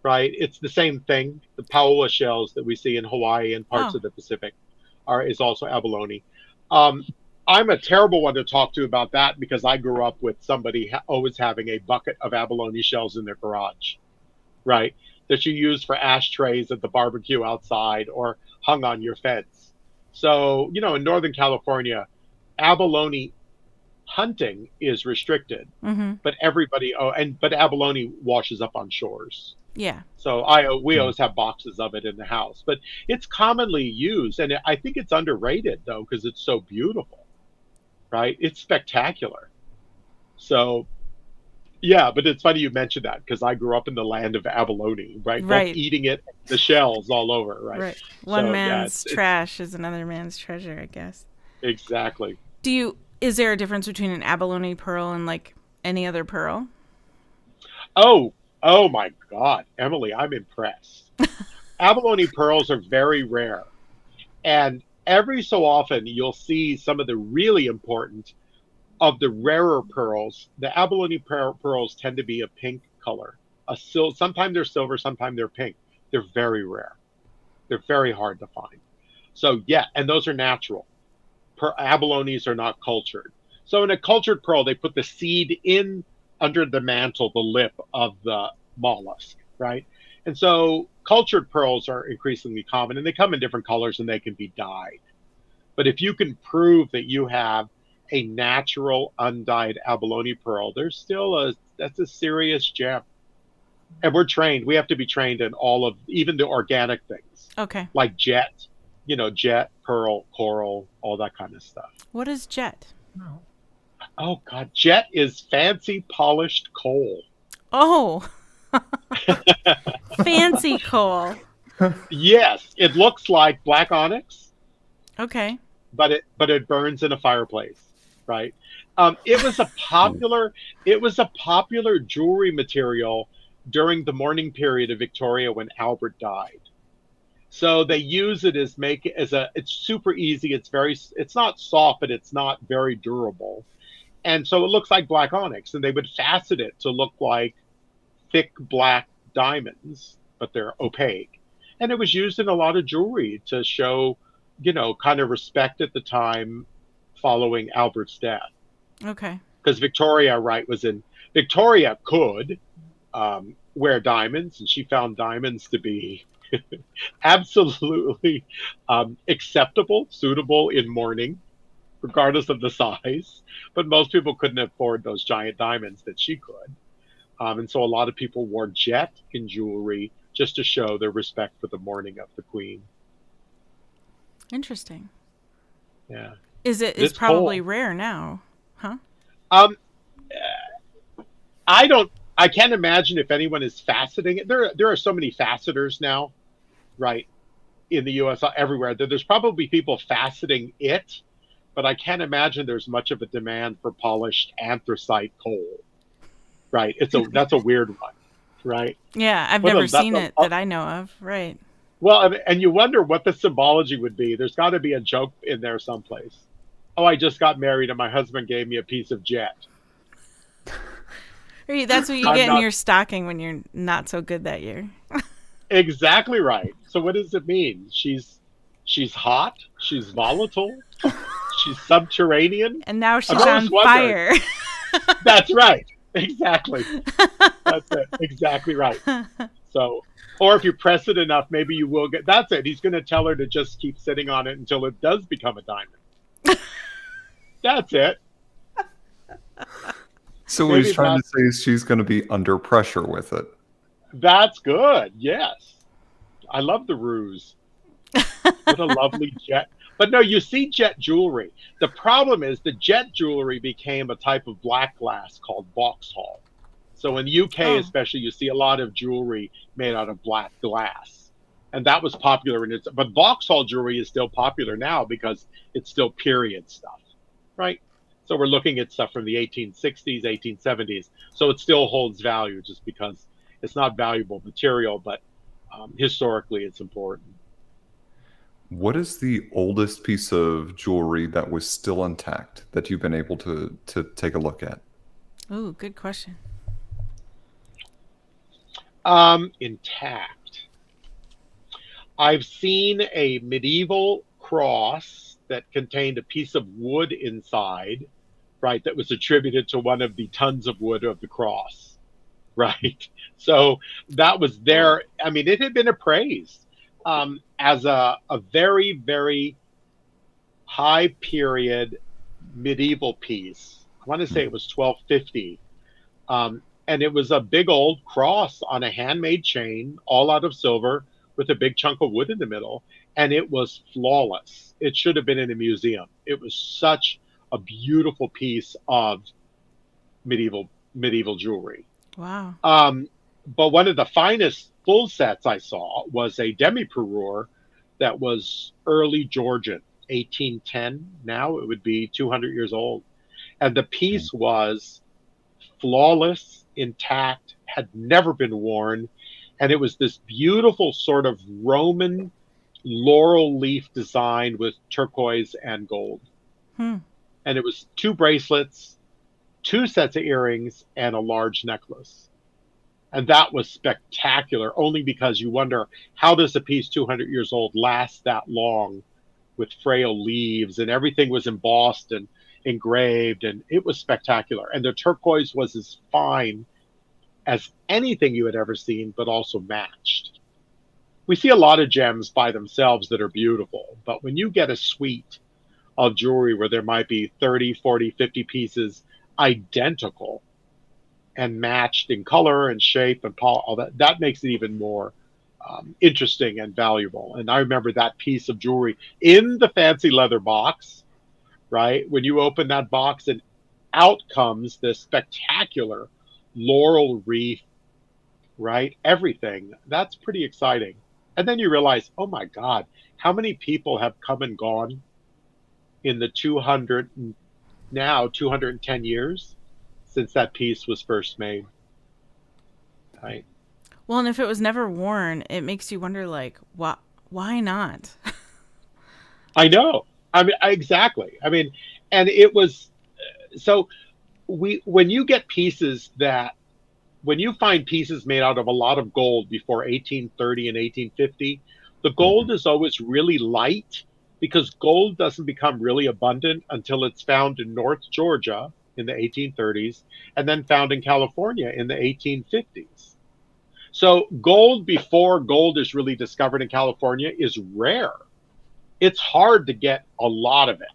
right? It's the same thing. The paua shells that we see in Hawaii and parts of the Pacific is also abalone. I'm a terrible one to talk to about that because I grew up with somebody always having a bucket of abalone shells in their garage, right? That you use for ashtrays at the barbecue outside or hung on your fence. So, in Northern California, abalone hunting is restricted, Mm-hmm. but but abalone washes up on shores. Yeah. So we always have boxes of it in the house, but it's commonly used, and I think it's underrated though because it's so beautiful, right? It's spectacular. So, yeah, but it's funny you mentioned that because I grew up in the land of abalone, right? Right. Both eating it, the shells all over, right? Right. One So, yeah, man's it's trash is another man's treasure, I guess. exactly. Is there a difference between an abalone pearl and like any other pearl? Oh my God, Emily, I'm impressed. abalone pearls are very rare. And every so often, you'll see some of the really important of the rarer pearls. The abalone pearls tend to be a pink color. Sometimes they're silver, sometimes they're pink. They're very rare. They're very hard to find. So yeah, and those are natural. Abalones are not cultured. So in a cultured pearl, they put the seed in under the mantle, the lip of the mollusk, right? And so cultured pearls are increasingly common, and they come in different colors and they can be dyed. But if you can prove that you have a natural undyed abalone pearl, that's a serious gem. And we're trained. We have to be trained in all of even the organic things, Okay. like jet, jet, pearl, coral, all that kind of stuff. What is jet? Oh God, jet is fancy polished coal. Oh, fancy coal. Yes, it looks like black onyx, Okay. but it burns in a fireplace, right? It was a popular jewelry material during the mourning period of Victoria when Albert died. So they use it it's super easy. It's not soft, but it's not very durable. And so it looks like black onyx, and they would fasten it to look like thick black diamonds, but they're opaque. And it was used in a lot of jewelry to show, kind of respect at the time following Albert's death. Okay. Because Victoria, right, Victoria could wear diamonds, and she found diamonds to be absolutely acceptable, suitable in mourning, regardless of the size. But most people couldn't afford those giant diamonds that she could. And so a lot of people wore jet in jewelry just to show their respect for the mourning of the queen. Interesting. Yeah. It's probably rare now, huh? Um, I can't imagine if anyone is faceting it. There are so many faceters now, right, in the U.S. everywhere. There's probably people faceting it, but I can't imagine there's much of a demand for polished anthracite coal, right? That's a weird one, right? Yeah, I've never seen it that I know of, right? Well, and you wonder what the symbology would be. There's got to be a joke in there someplace. Oh, I just got married and my husband gave me a piece of jet. That's what you get in your stocking when you're not so good that year. Exactly right. So what does it mean? She's hot. She's volatile. She's subterranean. And now she's on fire. That's right. Exactly. That's it. Exactly right. So, or if you press it enough, maybe you will get. That's it. He's going to tell her to just keep sitting on it until it does become a diamond. That's it. So what he's trying to say is she's going to be under pressure with it. That's good. Yes. I love the ruse. What a lovely jet. But no, you see jet jewelry. The problem is the jet jewelry became a type of black glass called Vauxhall. So in the UK especially, you see a lot of jewelry made out of black glass. And that was popular. But Vauxhall jewelry is still popular now because it's still period stuff, right? So we're looking at stuff from the 1860s, 1870s. So it still holds value just because it's not valuable material, but historically it's important. What is the oldest piece of jewelry that was still intact that you've been able to take a look at? Ooh, good question. Intact. I've seen a medieval cross that contained a piece of wood inside, right, that was attributed to one of the tons of wood of the cross, right? So that was there. I mean, it had been appraised as a very, very high period medieval piece. I want to say it was 1250. And it was a big old cross on a handmade chain, all out of silver, with a big chunk of wood in the middle. And it was flawless. It should have been in a museum. It was such a beautiful piece of medieval jewelry. Wow. But one of the finest full sets I saw was a demi-parure that was early Georgian, 1810. Now it would be 200 years old. And the piece was flawless, intact, had never been worn. And it was this beautiful sort of Roman laurel leaf design with turquoise and gold. Hmm. And it was two bracelets, two sets of earrings, and a large necklace. And that was spectacular, only because you wonder, how does a piece 200 years old last that long with frail leaves, and everything was embossed and engraved, and it was spectacular. And the turquoise was as fine as anything you had ever seen, but also matched. We see a lot of gems by themselves that are beautiful, but when you get a suite of jewelry where there might be 30, 40, 50 pieces identical and matched in color and shape and all that, that makes it even more interesting and valuable. And I remember that piece of jewelry in the fancy leather box, right? When you open that box and out comes this spectacular laurel wreath, right? Everything. That's pretty exciting. And then you realize, oh my God, how many people have come and gone in the 210 years since that piece was first made, right? Well, and if it was never worn, it makes you wonder, like, why not? I know. I mean, exactly. I mean, and it was so when you get pieces that when you find pieces made out of a lot of gold before 1830 and 1850, the gold is always really light because gold doesn't become really abundant until it's found in North Georgia in the 1830s and then found in California in the 1850s. So gold before gold is really discovered in California is rare. It's hard to get a lot of it.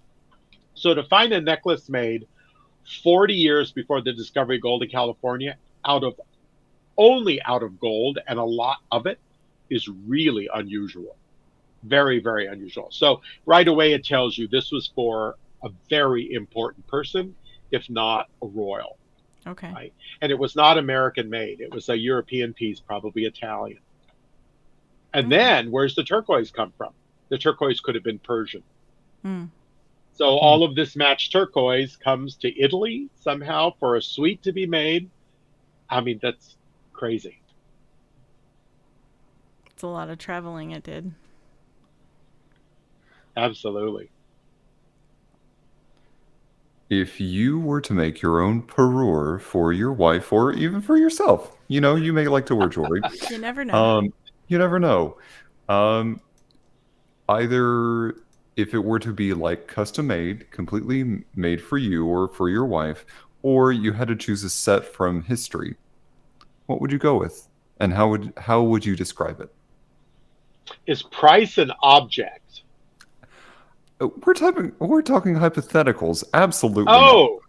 So to find a necklace made 40 years before the discovery of gold in California only out of gold and a lot of it is really unusual. Very, very unusual. So right away it tells you this was for a very important person, if not a royal. Okay. Right? And it was not American made. It was a European piece, probably Italian. And then where's the turquoise come from? The turquoise could have been Persian. So all of this matched turquoise comes to Italy somehow for a suite to be made. I mean, that's crazy. It's a lot of traveling it did. Absolutely. If you were to make your own parure for your wife or even for yourself, you know, you may like to wear jewelry. You never know. You never know. Either if it were to be like custom made, completely made for you or for your wife, or you had to choose a set from history, what would you go with? And how would you describe it? Is price an object? We're talking hypotheticals. Absolutely. Oh,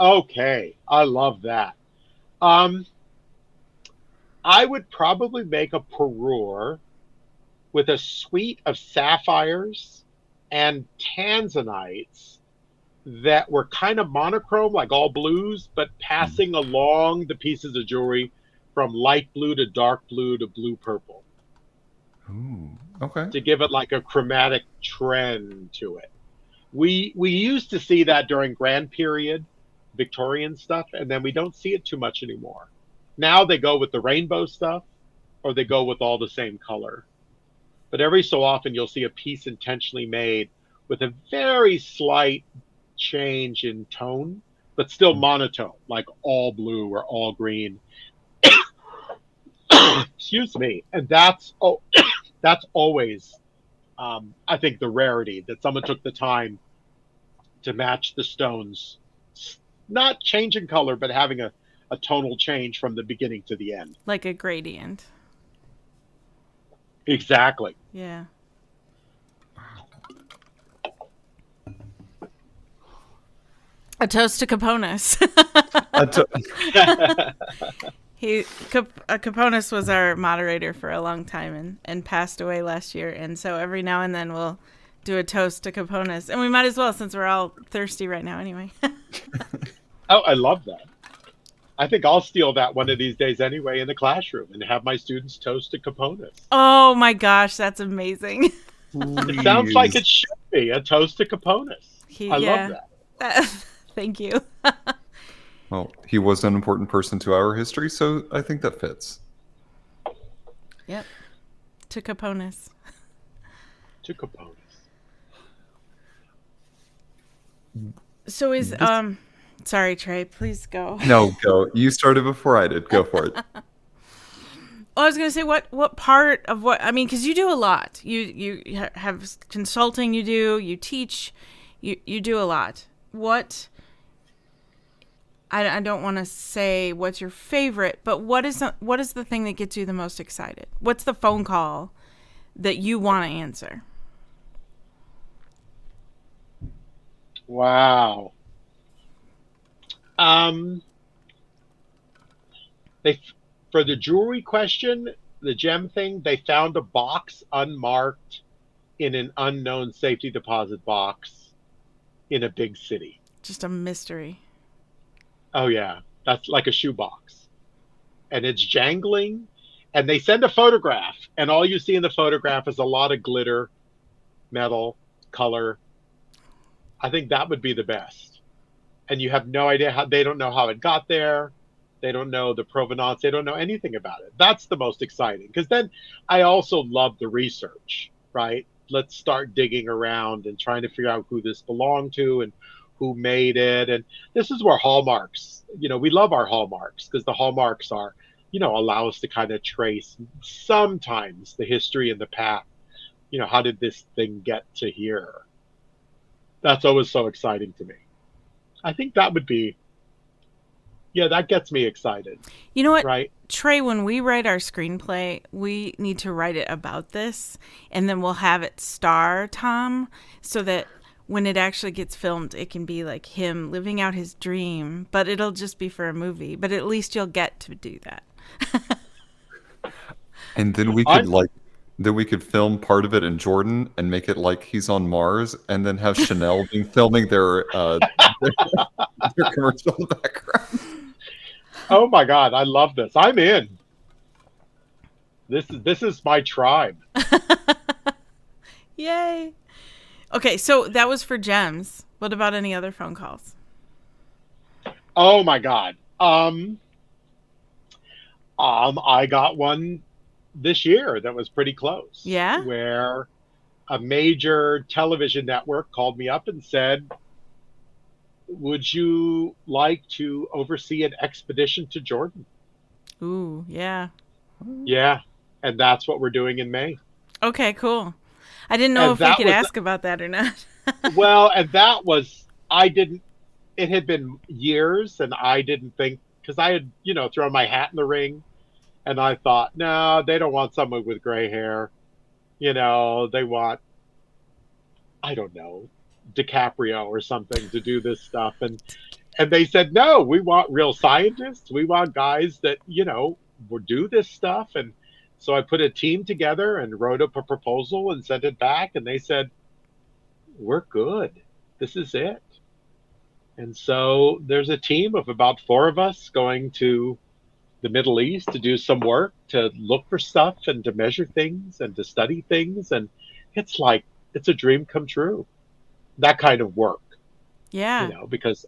okay. I love that. I would probably make a parure with a suite of sapphires and tanzanites that were kind of monochrome, like all blues, but passing along the pieces of jewelry from light blue to dark blue to blue purple. Ooh, okay. To give it like a chromatic trend to it. We used to see that during Grand Period Victorian stuff, and then we don't see it too much anymore. Now they go with the rainbow stuff, or they go with all the same color. But every so often you'll see a piece intentionally made with a very slight change in tone, but still monotone, like all blue or all green. Excuse me. And that's always, I think, the rarity that someone took the time to match the stones, not changing color, but having a tonal change from the beginning to the end. Like a gradient. Exactly. Yeah. A toast to Caponis. Caponis was our moderator for a long time and passed away last year. And so every now and then we'll do a toast to Caponis. And we might as well, since we're all thirsty right now anyway. Oh, I love that. I think I'll steal that one of these days anyway in the classroom and have my students toast to Caponis. Oh my gosh, that's amazing. It sounds like it should be a toast to Caponis. I love that. Thank you. Well, he was an important person to our history, so I think that fits. Yep. To Caponis. To Caponis. So is sorry, Trey, please go. No, go. You started before I did. Go for it. I was going to say what part of what I mean, because you do a lot. You have consulting. You teach. You do a lot. What? I don't want to say what's your favorite, but what is the thing that gets you the most excited? What's the phone call that you want to answer? Wow. They for the jewelry question, the gem thing, they found a box unmarked in an unknown safety deposit box in a big city. Just a mystery. Oh yeah, that's like a shoebox, and it's jangling. And they send a photograph, and all you see in the photograph is a lot of glitter, metal, color. I think that would be the best. And you have no idea how, they don't know how it got there. They don't know the provenance. They don't know anything about it. That's the most exciting. Because then I also love the research, right? Let's start digging around and trying to figure out who this belonged to and who made it. And this is where hallmarks, we love our hallmarks because the hallmarks are, allow us to kind of trace sometimes the history and the path. How did this thing get to here? That's always so exciting to me. I think that would be, that gets me excited. You know what, right? Trey, when we write our screenplay, we need to write it about this, and then we'll have it star Tom so that when it actually gets filmed, it can be like him living out his dream, but it'll just be for a movie. But at least you'll get to do that. And then we could film part of it in Jordan and make it like he's on Mars, and then have Chanel filming their commercial in the background. Oh my God, I love this. I'm in. This is my tribe. Yay. Okay, so that was for gems. What about any other phone calls? Oh my God. I got one this year that was pretty close. Yeah? Where a major television network called me up and said, would you like to oversee an expedition to Jordan? Ooh, yeah. Yeah. And that's what we're doing in May. Okay, cool. I didn't know if we could ask about that or not. Well, and that was, it had been years and I didn't think, because I had, thrown my hat in the ring and I thought, no, they don't want someone with gray hair. They want, I don't know, DiCaprio or something to do this stuff. And they said, no, we want real scientists. We want guys that, will do this stuff. And so I put a team together and wrote up a proposal and sent it back. And they said, we're good. This is it. And so there's a team of about 4 of us going to the Middle East to do some work, to look for stuff and to measure things and to study things. And it's like, it's a dream come true. That kind of work. Yeah. Because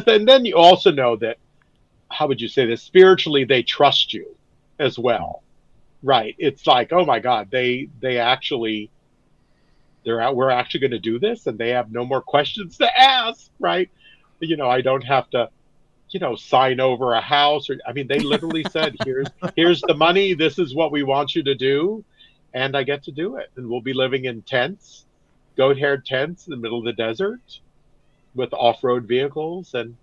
then you also know that, how would you say this? Spiritually, they trust you as well. Right. It's like, oh my God, we're actually going to do this and they have no more questions to ask. Right. I don't have to, sign over a house they literally said, here's the money. This is what we want you to do. And I get to do it. And we'll be living in tents, goat haired tents in the middle of the desert with off-road vehicles and,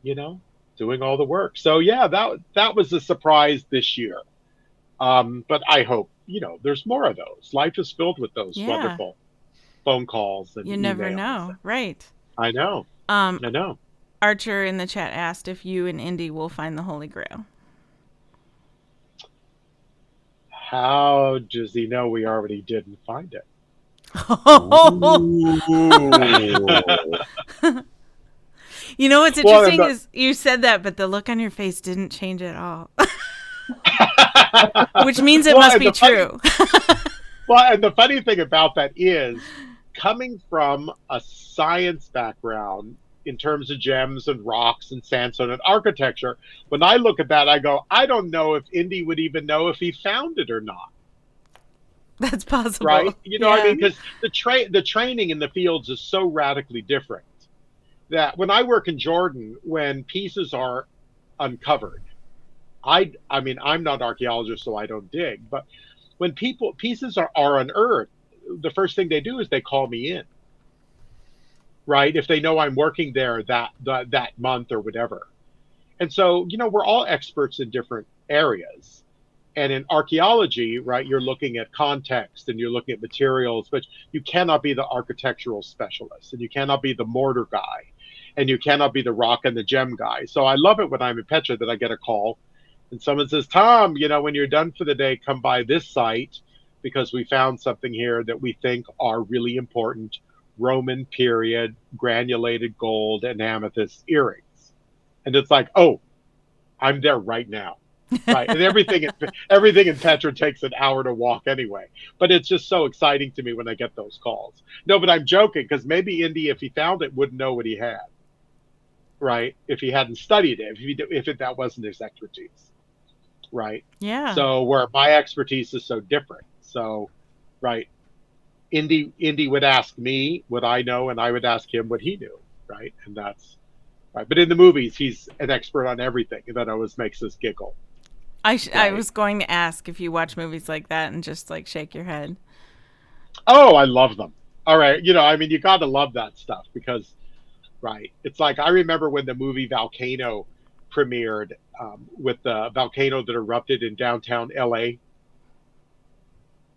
doing all the work. So yeah, that was a surprise this year. But I hope, there's more of those. Life is filled with those wonderful phone calls. And you never emails. know. Right. I know. I know. Archer in the chat asked if you and Indy will find the Holy Grail. How does he know we already didn't find it? You know what's interesting is you said that, but the look on your face didn't change at all. Which means it must be true. Well, and the funny thing about that is, coming from a science background, in terms of gems and rocks and sandstone and architecture. When I look at that, I go, I don't know if Indy would even know if he found it or not. That's possible. Right? You know what I Yeah. mean? Because the training in the fields is so radically different that when I work in Jordan, when pieces are uncovered, I mean, I'm not an archaeologist, so I don't dig, but when pieces are unearthed, the first thing they do is they call me in, right? If they know I'm working there that month or whatever. And so, you know, we're all experts in different areas. And in archaeology, right, you're looking at context and you're looking at materials, but you cannot be the architectural specialist and you cannot be the mortar guy and you cannot be the rock and the gem guy. So I love it when I'm in Petra that I get a call and someone says, Tom, you know, when you're done for the day, come by this site because we found something here that we think are really important Roman period granulated gold and amethyst earrings. And it's like, oh, I'm there right now. Right. And everything in Petra takes an hour to walk anyway. But it's just so exciting to me when I get those calls. No, but I'm joking because maybe Indy, if he found it, wouldn't know what he had. Right. If he hadn't studied it, that wasn't his expertise. Right. Yeah. So where my expertise is so different. So, right. Indy would ask me what I know and I would ask him what he knew. Right. And that's right. But in the movies, he's an expert on everything. And that always makes us giggle. I was going to ask if you watch movies like that and just like shake your head. Oh, I love them. All right. You know, I mean, you got to love that stuff because, right. It's like I remember when the movie Volcano premiered with the volcano that erupted in downtown LA.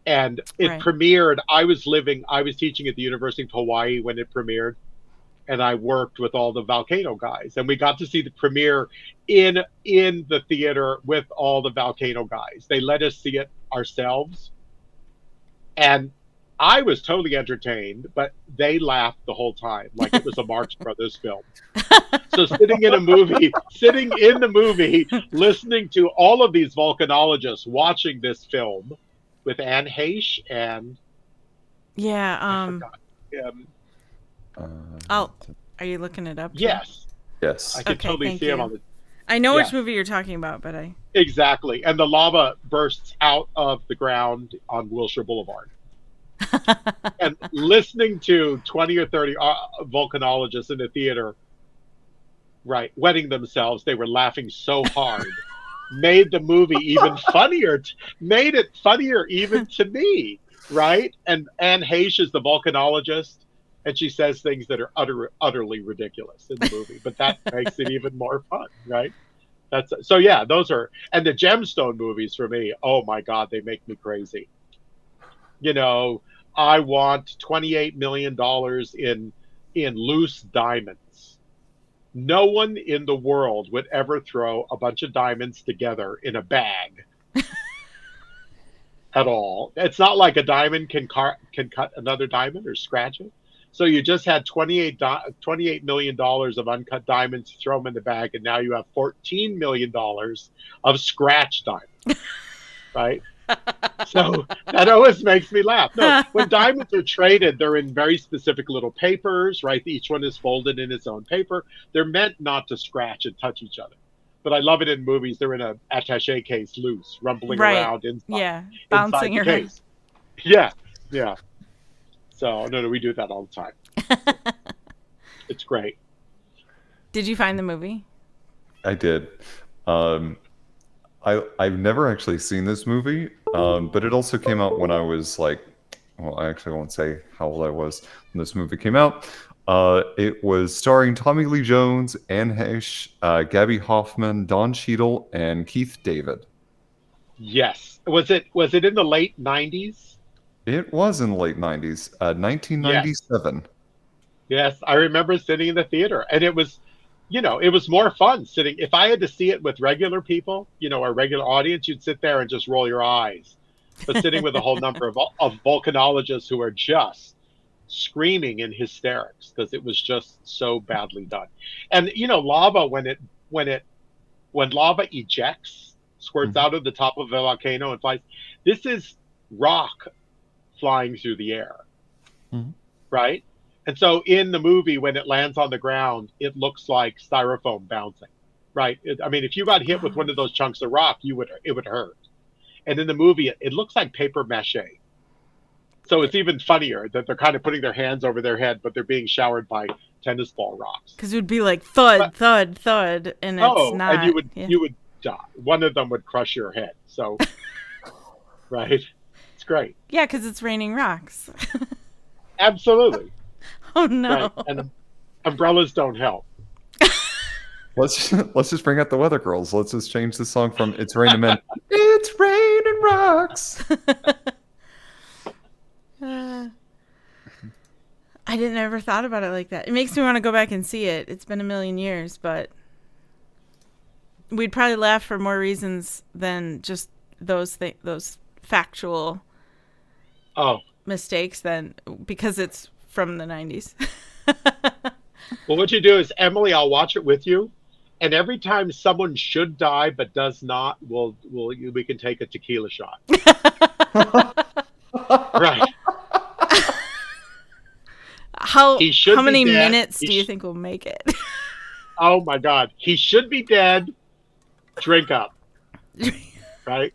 And it Right. premiered. I was teaching at the University of Hawaii when it premiered. And I worked with all the volcano guys, and we got to see the premiere in the theater with all the volcano guys. They let us see it ourselves, and I was totally entertained, but they laughed the whole time like it was a Marx Brothers film. So sitting in the movie, listening to all of these volcanologists watching this film with Anne Heche and Yeah. I forgot. Are you looking it up? Yes, Yes. I could Okay, totally thank see him you. on the. I know which Yes. movie you're talking about, but Exactly. And the lava bursts out of the ground on Wilshire Boulevard. And listening to 20 or 30 volcanologists in the theater, right, wetting themselves, they were laughing so hard, made the movie even funnier, made it funnier even to me, right? And Anne Heche is the volcanologist, and she says things that are utterly ridiculous in the movie, but that makes it even more fun, right? So yeah, those are, and the gemstone movies for me, oh my God, they make me crazy. You know, I want $28 million in loose diamonds. No one in the world would ever throw a bunch of diamonds together in a bag at all. It's not like a diamond can cut another diamond or scratch it. So you just had $28 million of uncut diamonds, throw them in the bag, and now you have $14 million of scratch diamonds, right? So that always makes me laugh. No, when diamonds are traded, they're in very specific little papers, right? Each one is folded in its own paper. They're meant not to scratch and touch each other. But I love it in movies. They're in an attaché case, loose, rumbling around inside bouncing the around. case. Yeah, yeah. So no, we do that all the time. It's great. Did you find the movie? I did. I've never actually seen this movie, but it also came out when I was like, well, I actually won't say how old I was when this movie came out. It was starring Tommy Lee Jones, Anne Heche, Gabby Hoffman, Don Cheadle, and Keith David. Yes. Was it in the late 90s? It was in the late 90s, 1997. Yes, I remember sitting in the theater, and it was, it was more fun sitting. If I had to see it with regular people, our regular audience, you'd sit there and just roll your eyes. But sitting with a whole number of volcanologists who are just screaming in hysterics because it was just so badly done. And lava when lava ejects, squirts out of the top of a volcano and flies. This is rock flying through the air, right? And so in the movie, when it lands on the ground, it looks like styrofoam bouncing, right? I mean, if you got hit with one of those chunks of rock, it would hurt. And in the movie, it looks like paper mache. So it's even funnier that they're kind of putting their hands over their head, but they're being showered by tennis ball rocks. Because it would be like thud, But, thud, thud, and it's not. and Yeah. you would die. One of them would crush your head. So, right, it's great. Yeah, because it's raining rocks. Absolutely. Oh no. Right. And umbrellas don't help. Let's just bring out the Weather Girls. Let's just change the song from "It's Raining Men." It's raining rocks. I didn't ever thought about it like that. It makes me want to go back and see it. It's been a million years, but we'd probably laugh for more reasons than just those factual mistakes than because it's from the 90s. Well, what you do is, Emily, I'll watch it with you, and every time someone should die but does not, we can take a tequila shot. Right. How many be dead. minutes do you think we'll make it? Oh my God, he should be dead. Drink up, right?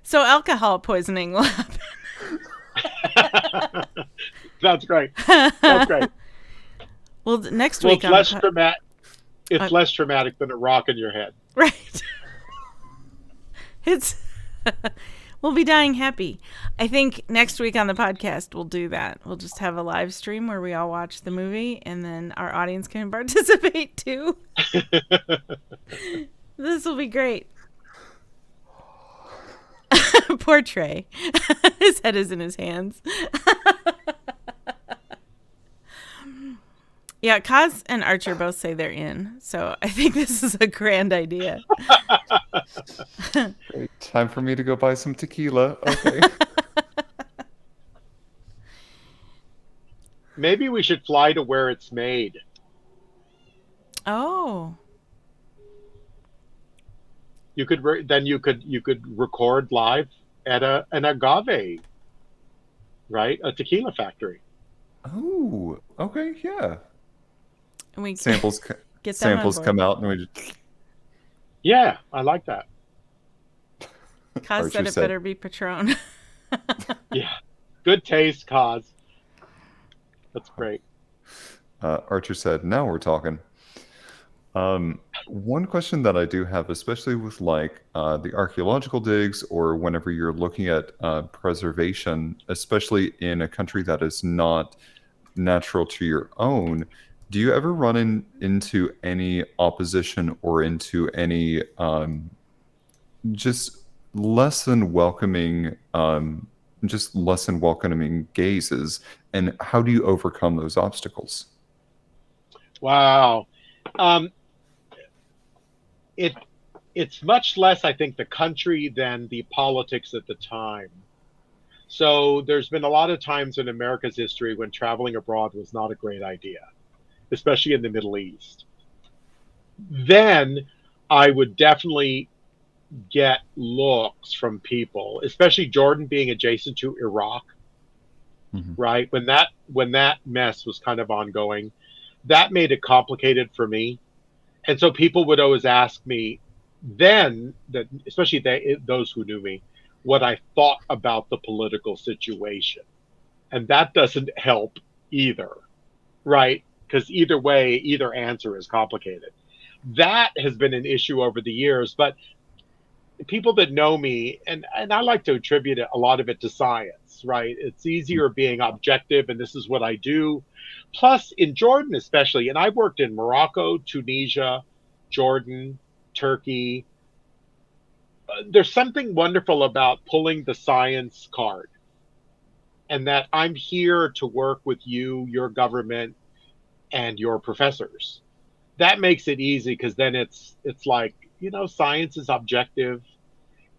So alcohol poisoning will happen. That's great. That's great. Well, next Well, week it's less traumatic. It's less traumatic than a rock in your head. Right. It's we'll be dying happy. I think next week on the podcast we'll do that. We'll just have a live stream where we all watch the movie and then our audience can participate too. This will be great. Poor Trey. His head is in his hands. Yeah, Kaz and Archer both say they're in, so I think this is a grand idea. Great. Time for me to go buy some tequila. Okay. Maybe we should fly to where it's made. Oh. You could you could record live at an agave, right? A tequila factory. Oh, okay, yeah. And we Samples get them on samples board. come out and we just Yeah, I like that. Kaz Archer said it said- better be Patron. Yeah, good taste, Cause. That's great. Archer said, "Now we're talking." One question that I do have, especially with like the archaeological digs, or whenever you're looking at preservation, especially in a country that is not natural to your own, do you ever run into any opposition or into any just less than welcoming, gazes, and how do you overcome those obstacles? Wow. It's much less, I think, the country than the politics at the time. So there's been a lot of times in America's history when traveling abroad was not a great idea, especially in the Middle East. Then I would definitely get looks from people, especially Jordan being adjacent to Iraq, right? When that mess was kind of ongoing, that made it complicated for me. And so people would always ask me then, that especially those who knew me, what I thought about the political situation. And that doesn't help either, right? Because either way, either answer is complicated. That has been an issue over the years, but people that know me, and I like to attribute a lot of it to science, right? It's easier being objective, and this is what I do. Plus, in Jordan especially, and I've worked in Morocco, Tunisia, Jordan, Turkey, there's something wonderful about pulling the science card, and that I'm here to work with you, your government, and your professors. That makes it easy, because then it's like, science is objective,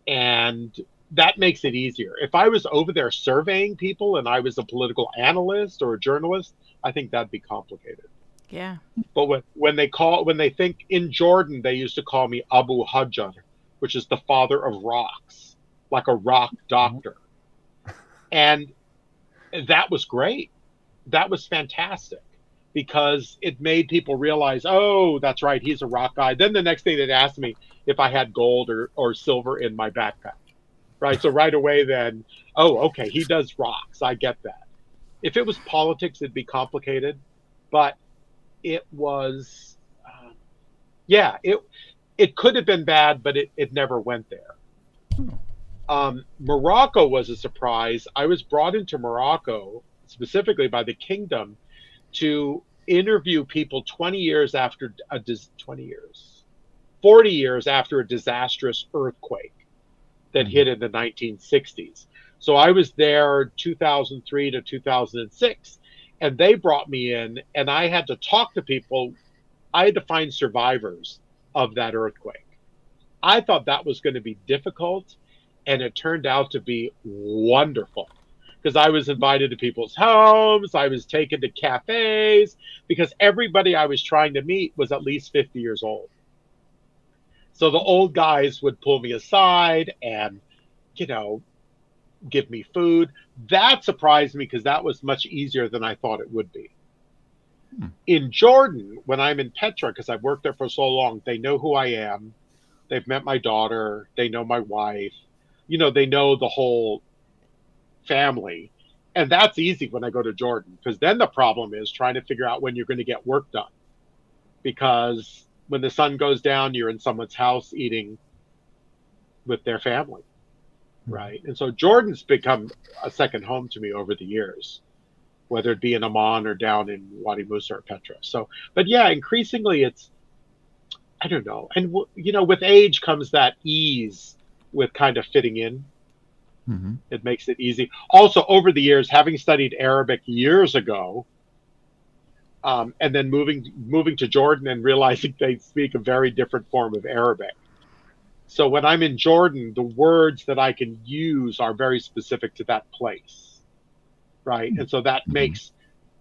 and that makes it easier. If I was over there surveying people and I was a political analyst or a journalist, I think that'd be complicated. Yeah. But when they think in Jordan, they used to call me Abu Hajar, which is the father of rocks, like a rock doctor. And that was great. That was fantastic because it made people realize, oh, that's right, he's a rock guy. Then the next thing they'd ask me if I had gold or silver in my backpack, right? So right away, then, oh, okay, he does rocks. I get that. If it was politics, it'd be complicated, but it was, yeah, it could have been bad, but it never went there. Morocco was a surprise. I was brought into Morocco specifically by the kingdom to interview people 20 years after 20 years, 40 years after a disastrous earthquake that hit in the 1960s. So I was there 2003 to 2006, and they brought me in, and I had to talk to people. I had to find survivors of that earthquake. I thought that was going to be difficult, and it turned out to be wonderful because I was invited to people's homes. I was taken to cafes because everybody I was trying to meet was at least 50 years old. So the old guys would pull me aside and, you know, give me food. That surprised me because that was much easier than I thought it would be. In Jordan, when I'm in Petra, because I've worked there for so long, they know who I am. They've met my daughter. They know my wife. You know, they know the whole family. And that's easy when I go to Jordan, because then the problem is trying to figure out when you're going to get work done. Because when the sun goes down, you're in someone's house eating with their family, right? And so Jordan's become a second home to me over the years, whether it be in Amman or down in Wadi Musa or Petra. So, but yeah, increasingly it's, I don't know. And, you know, with age comes that ease with kind of fitting in. Mm-hmm. It makes it easy. Also, over the years, having studied Arabic years ago, and then moving to Jordan and realizing they speak a very different form of Arabic. So when I'm in Jordan, the words that I can use are very specific to that place, right? And so that makes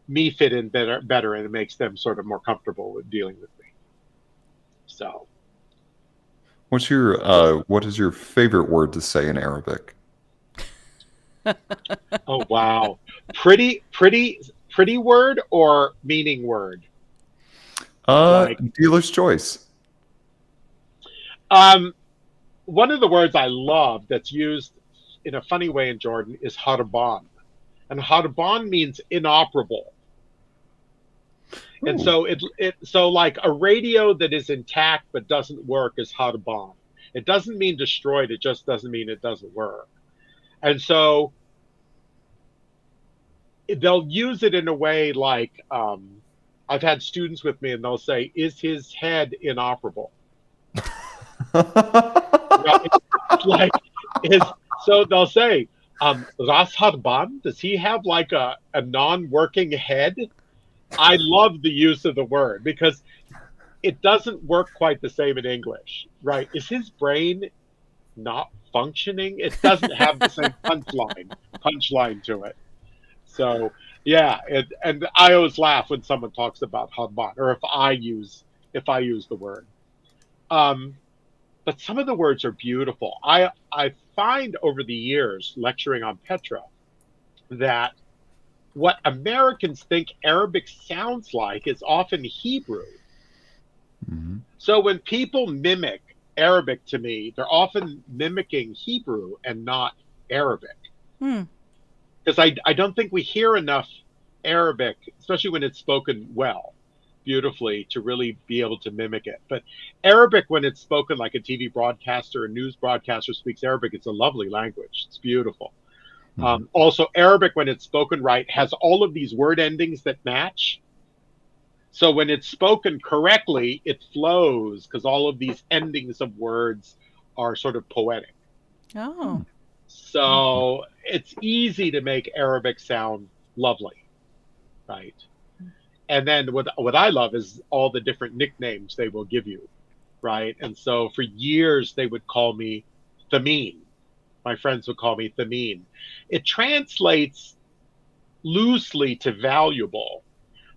me fit in better, and it makes them sort of more comfortable with dealing with me. So, what is your favorite word to say in Arabic? oh wow, pretty word or meaning word? Dealer's choice. One of the words I love that's used in a funny way in Jordan is harban. And harban means inoperable. Ooh. And so so like a radio that is intact but doesn't work is harban. It doesn't mean destroyed, it just doesn't mean it doesn't work. And so they'll use it in a way like, I've had students with me and they'll say, is his head inoperable? Right? Like, so they'll say, Ras Harban, does he have like a non-working head? I love the use of the word because it doesn't work quite the same in English, right? Is his brain not functioning? It doesn't have the same punchline to it. So yeah, and I always laugh when someone talks about Harban, or if I use the word. But some of the words are beautiful. I find over the years lecturing on Petra that what Americans think Arabic sounds like is often Hebrew. Mm-hmm. So when people mimic Arabic to me, they're often mimicking Hebrew and not Arabic. Because I don't think we hear enough Arabic, especially when it's spoken well, beautifully, to really be able to mimic it. But Arabic, when it's spoken like a TV broadcaster, a news broadcaster speaks Arabic, it's a lovely language. It's beautiful. Mm-hmm. Also, Arabic, when it's spoken right, has all of these word endings that match. So when it's spoken correctly, it flows because all of these endings of words are sort of poetic. Oh. So it's easy to make Arabic sound lovely, right? And then what I love is all the different nicknames they will give you, right? And so for years, they would call me Thameen. My friends would call me Thameen. It translates loosely to valuable,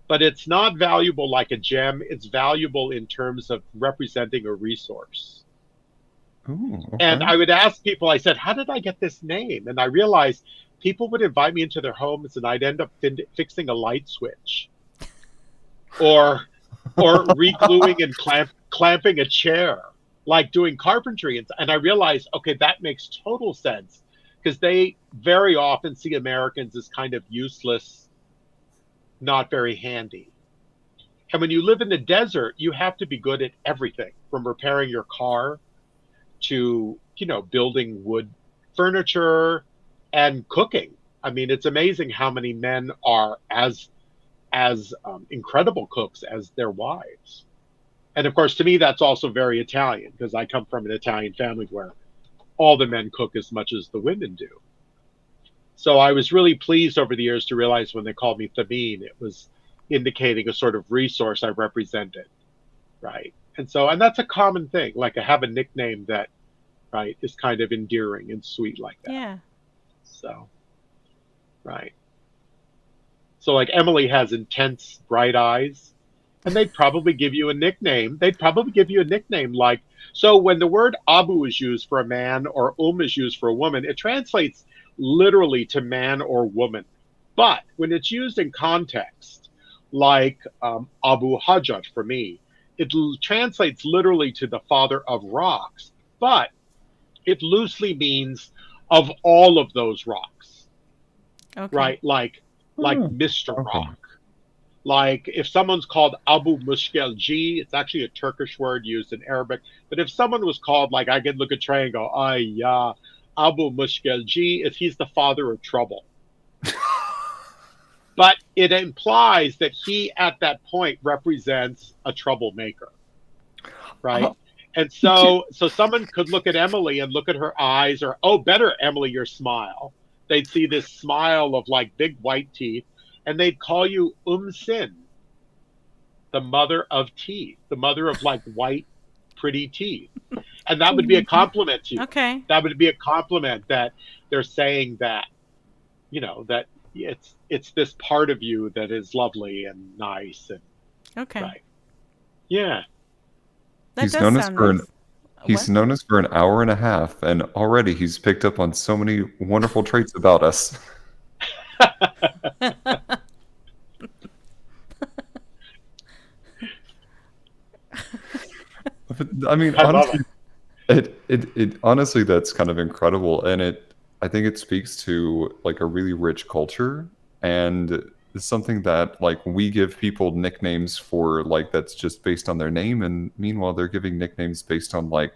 but it's not valuable like a gem. It's valuable in terms of representing a resource. Ooh, And okay. I would ask people, I said, how did I get this name? And I realized people would invite me into their homes and I'd end up fixing a light switch or re-gluing and clamping a chair, like doing carpentry. And I realized, okay, that makes total sense because they very often see Americans as kind of useless, not very handy. And when you live in the desert, you have to be good at everything from repairing your car to, building wood furniture and cooking. I mean, it's amazing how many men are as incredible cooks as their wives. And of course, to me, that's also very Italian because I come from an Italian family where all the men cook as much as the women do. So I was really pleased over the years to realize when they called me Thameen, it was indicating a sort of resource I represented, right? And that's a common thing. Like I have a nickname that, right, is kind of endearing and sweet like that. Yeah. So, right. So like Emily has intense bright eyes, and they'd probably give you a nickname. They'd probably give you a nickname like, so when the word Abu is used for a man or is used for a woman, it translates literally to man or woman. But when it's used in context, like Abu Hajjat for me, it translates literally to the father of rocks, but it loosely means of all of those rocks, Okay. right? Like Hmm, Mr. okay. Rock. Like if someone's called Abu Mushkel G, it's actually a Turkish word used in Arabic. But if someone was called, like I could look at Trey and go, ay, yeah, Abu Mushkel G, if he's the father of trouble. But it implies that he at that point represents a troublemaker, right? Uh, And so someone could look at Emily and look at her eyes, or oh, better, Emily, your smile. They'd see this smile of like big white teeth, and they'd call you Sin, the mother of teeth, the mother of like white, pretty teeth. And that would be a compliment to you. Okay. That would be a compliment that they're saying that, that it's this part of you that is lovely and nice and Okay. right. Yeah. That he's does known us sound for nice. an he's known us for an hour and a half, and already he's picked up on so many wonderful traits about us. What? But, I mean, I love honestly, it honestly that's kind of incredible, and I think it speaks to like a really rich culture, and it's something that like we give people nicknames for like that's just based on their name, and meanwhile they're giving nicknames based on like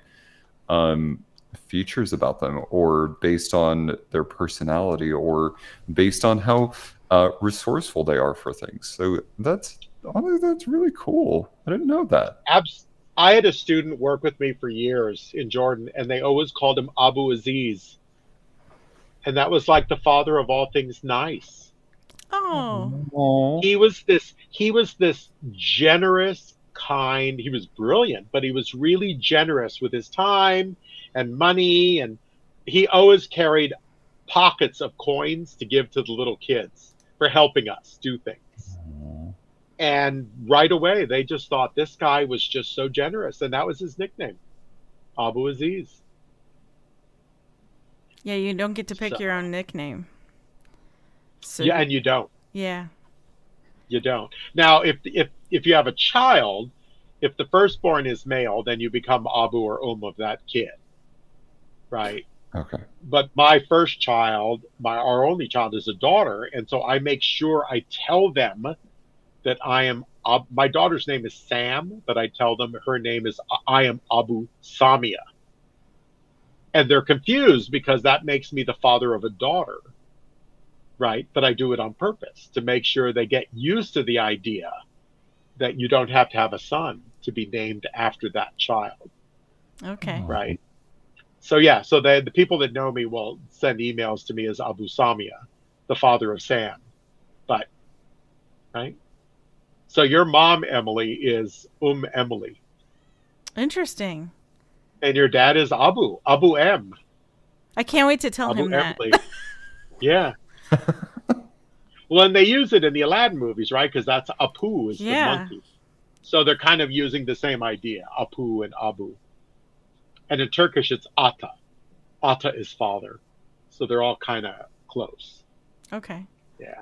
um features about them or based on their personality or based on how resourceful they are for things. So that's honestly that's really cool. I didn't know that. Abs- I had a student work with me for years in Jordan, and they always called him Abu Aziz, and that was like the father of all things nice. Oh. Aw. He was this generous, kind. He was brilliant, but he was really generous with his time and money, and he always carried pockets of coins to give to the little kids for helping us do things. And right away, they just thought this guy was just so generous, and that was his nickname, Abu Aziz. Yeah, you don't get to pick So your own nickname. So yeah, and you don't. yeah. You don't. Now, if you have a child, if the firstborn is male, then you become Abu or of that kid, right? Okay. But my first child, our only child, is a daughter, and so I make sure I tell them that I am. My daughter's name is Sam, but I tell them her name is I am Abu Samia, and they're confused because that makes me the father of a daughter, right? But I do it on purpose to make sure they get used to the idea that you don't have to have a son to be named after that child, Okay. right? So yeah, so the people that know me will send emails to me as Abu Samia, the father of Sam. But right. So your mom Emily is Emily, Interesting. and your dad is Abu M, I can't wait to tell Abu him that. Emily. Yeah. Well, and they use it in the Aladdin movies, right? Because that's Apu is the Yeah. monkey. So they're kind of using the same idea, Apu and Abu. And in Turkish, it's Ata. Ata is father. So they're all kind of close. Okay. Yeah.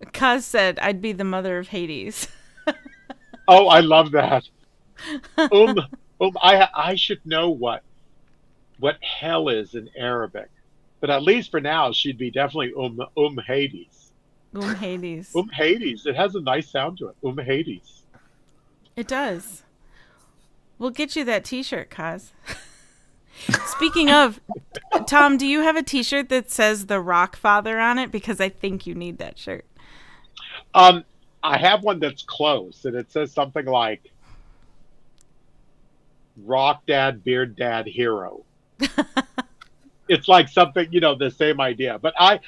Kaz said I'd be the mother of Hades. Oh, I love that. I should know what hell is in Arabic, but at least for now, she'd be definitely Hades. Hades. Hades. It has a nice sound to it. Hades. It does. We'll get you that T-shirt, Kaz. Speaking of, Tom, do you have a T-shirt that says "The Rock Father" on it? Because I think you need that shirt. I have one that's close, and it says something like "Rock Dad, Beard Dad, Hero." It's like something, the same idea. But I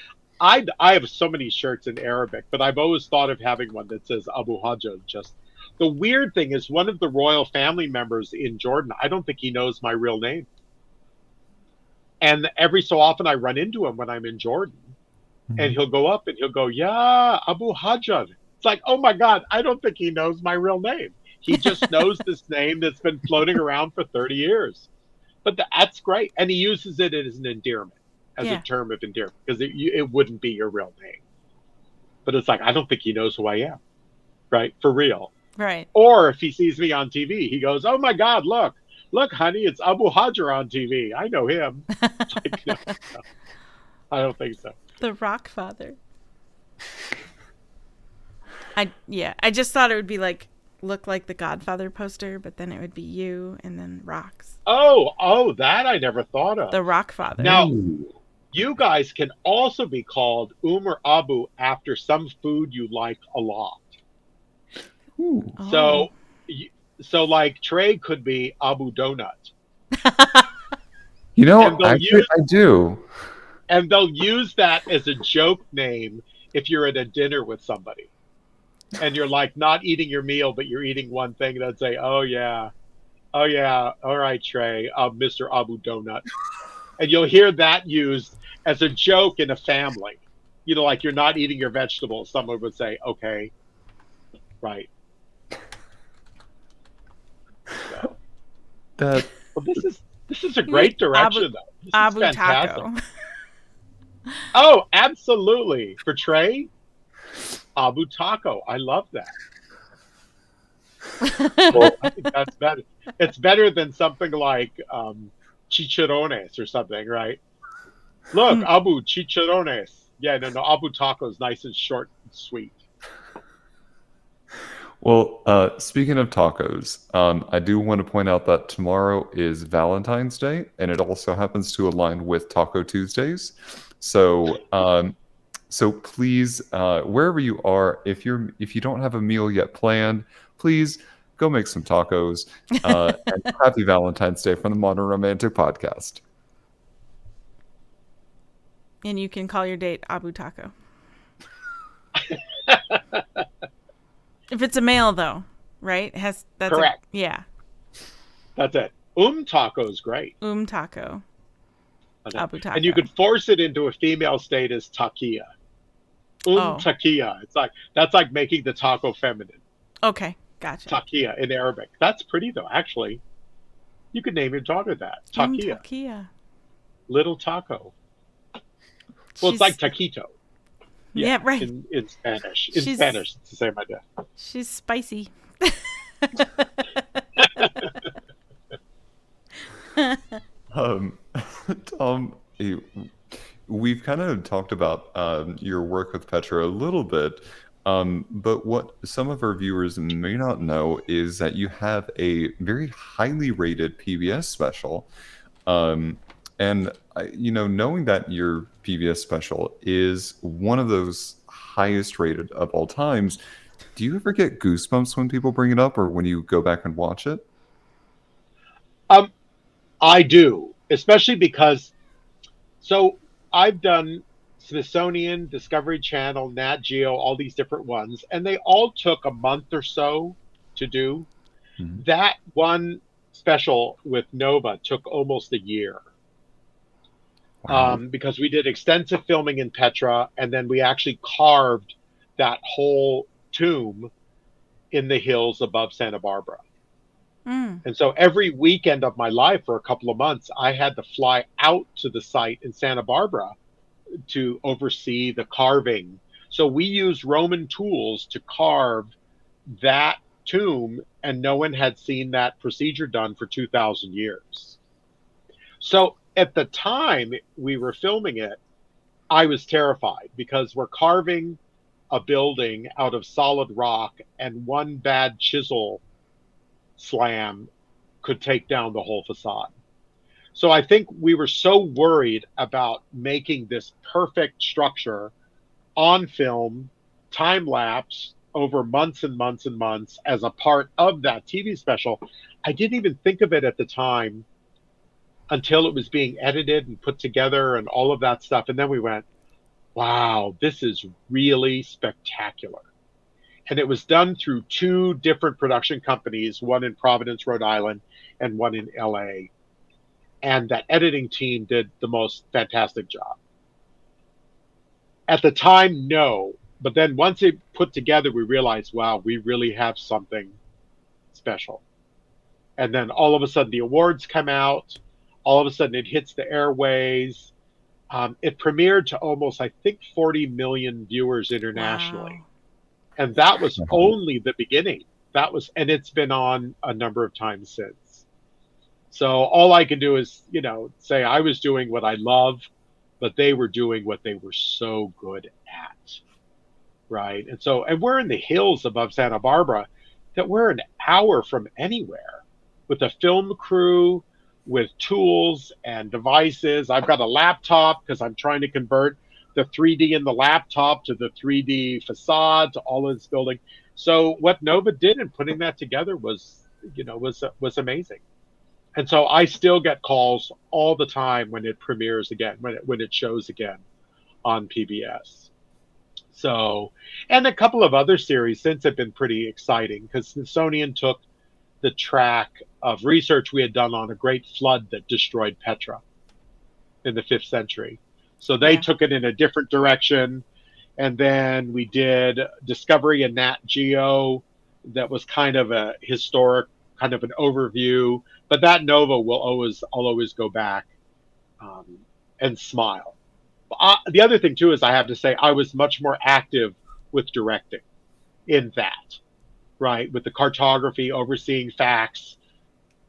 have so many shirts in Arabic, but I've always thought of having one that says Abu Hajjaj. Just the weird thing is, one of the royal family members in Jordan, I don't think he knows my real name. And every so often I run into him when I'm in Jordan, and he'll go up and he'll go, "Yeah, Abu Hajjaj." It's like, oh my God, I don't think he knows my real name. He just knows this name that's been floating around for 30 years. But that's great. And he uses it as an endearment, as a term of endearment, because it wouldn't be your real name. But it's like, I don't think he knows who I am, right? For real. Right. Or if he sees me on TV, he goes, "Oh my God, look, honey, it's Abu Hajjaj on TV. I know him." It's like, no, I don't think so. The Rock Father. I just thought it would be look like the Godfather poster, but then it would be you and then rocks. Oh, that I never thought of. The Rock Father. Now, you guys can also be called or Abu after some food you like a lot. Ooh. Oh. So like Trey could be Abu Donut. Actually, I do. And they'll use that as a joke name if you're at a dinner with somebody. And you're like not eating your meal, but you're eating one thing, and they'd say, oh yeah, all right, Trey, Mr. Abu Donut. And you'll hear that used as a joke in a family. Like you're not eating your vegetables. Someone would say, okay, right. So. Well, this is a great direction, though. This Abu is fantastic. Taco. Oh, absolutely. For Trey, Abu Taco. I love that. Well, I think that's better. It's better than something like chicharrones or something, right? Look, Abu chicharrones. Yeah, no, Abu Taco is nice and short and sweet. Well, speaking of tacos, I do want to point out that tomorrow is Valentine's Day, and it also happens to align with Taco Tuesdays. So, so please, wherever you are, if you don't have a meal yet planned, please go make some tacos. And happy Valentine's Day from the Modern Romantic Podcast. And you can call your date Abu Taco. If it's a male, though, right? That's correct. Yeah. That's it. Taco is great. Taco. Abu Taco. And you could force it into a female state as takia. Takia. That's like making the taco feminine. Okay, gotcha. Takia in Arabic. That's pretty though, actually. You could name your daughter that. Takia. Takia. Little taco. Well, it's like taquito. Yeah, right. In Spanish. Spanish, it's the same idea. She's spicy. Tom, we've kind of talked about your work with Petra a little bit, but what some of our viewers may not know is that you have a very highly rated PBS special. And knowing that your PBS special is one of those highest rated of all times, do you ever get goosebumps when people bring it up or when you go back and watch it? I do, especially because, so I've done Smithsonian, Discovery Channel, Nat Geo, all these different ones, and they all took a month or so to do. Mm-hmm. That one special with Nova took almost a year. Wow. Because we did extensive filming in Petra, and then we actually carved that whole tomb in the hills above Santa Barbara. Mm. And so every weekend of my life for a couple of months, I had to fly out to the site in Santa Barbara to oversee the carving. So we used Roman tools to carve that tomb, and no one had seen that procedure done for 2,000 years. So at the time we were filming it, I was terrified because we're carving a building out of solid rock, and one bad chisel slam could take down the whole facade. So I think we were so worried about making this perfect structure on film, time lapse over months and months and months as a part of that TV special. I didn't even think of it at the time until it was being edited and put together and all of that stuff. And then we went, wow, this is really spectacular. And it was done through two different production companies, one in Providence, Rhode Island, and one in LA. And that editing team did the most fantastic job. At the time, no. But then once it put together, we realized, wow, we really have something special. And then all of a sudden the awards come out. All of a sudden it hits the airways. It premiered to almost, I think, 40 million viewers internationally. Wow. And that was only the beginning. And it's been on a number of times since. So all I can do is, say I was doing what I love, but they were doing what they were so good at. Right. And we're in the hills above Santa Barbara, that we're an hour from anywhere with a film crew, with tools and devices. I've got a laptop because I'm trying to convert the 3D in the laptop to the 3D facade to all of this building. So what Nova did in putting that together was amazing. And so I still get calls all the time when it premieres again, when it shows again on PBS. So, and a couple of other series since have been pretty exciting, because Smithsonian took the track of research we had done on a great flood that destroyed Petra in the 5th century. So they took it in a different direction. And then we did Discovery and Nat Geo that was kind of a historic, kind of an overview. But that Nova I'll always go back and smile. The other thing, too, is I have to say I was much more active with directing in that, right? With the cartography, overseeing facts,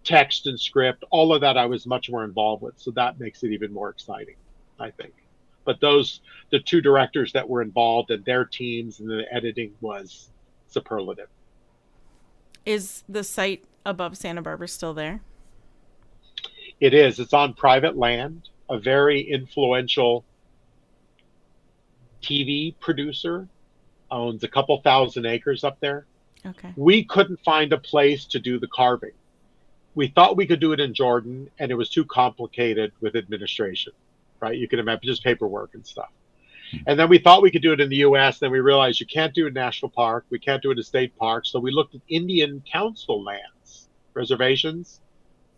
text and script, all of that I was much more involved with. So that makes it even more exciting, I think. But the two directors that were involved and their teams and the editing was superlative. Is the site above Santa Barbara still there? It is. It's on private land. A very influential TV producer owns a couple thousand acres up there. Okay. We couldn't find a place to do the carving. We thought we could do it in Jordan, and it was too complicated with administration, right? You can imagine just paperwork and stuff. And then we thought we could do it in the U.S. Then we realized you can't do it in national park. We can't do it in state park. So we looked at Indian council lands, reservations,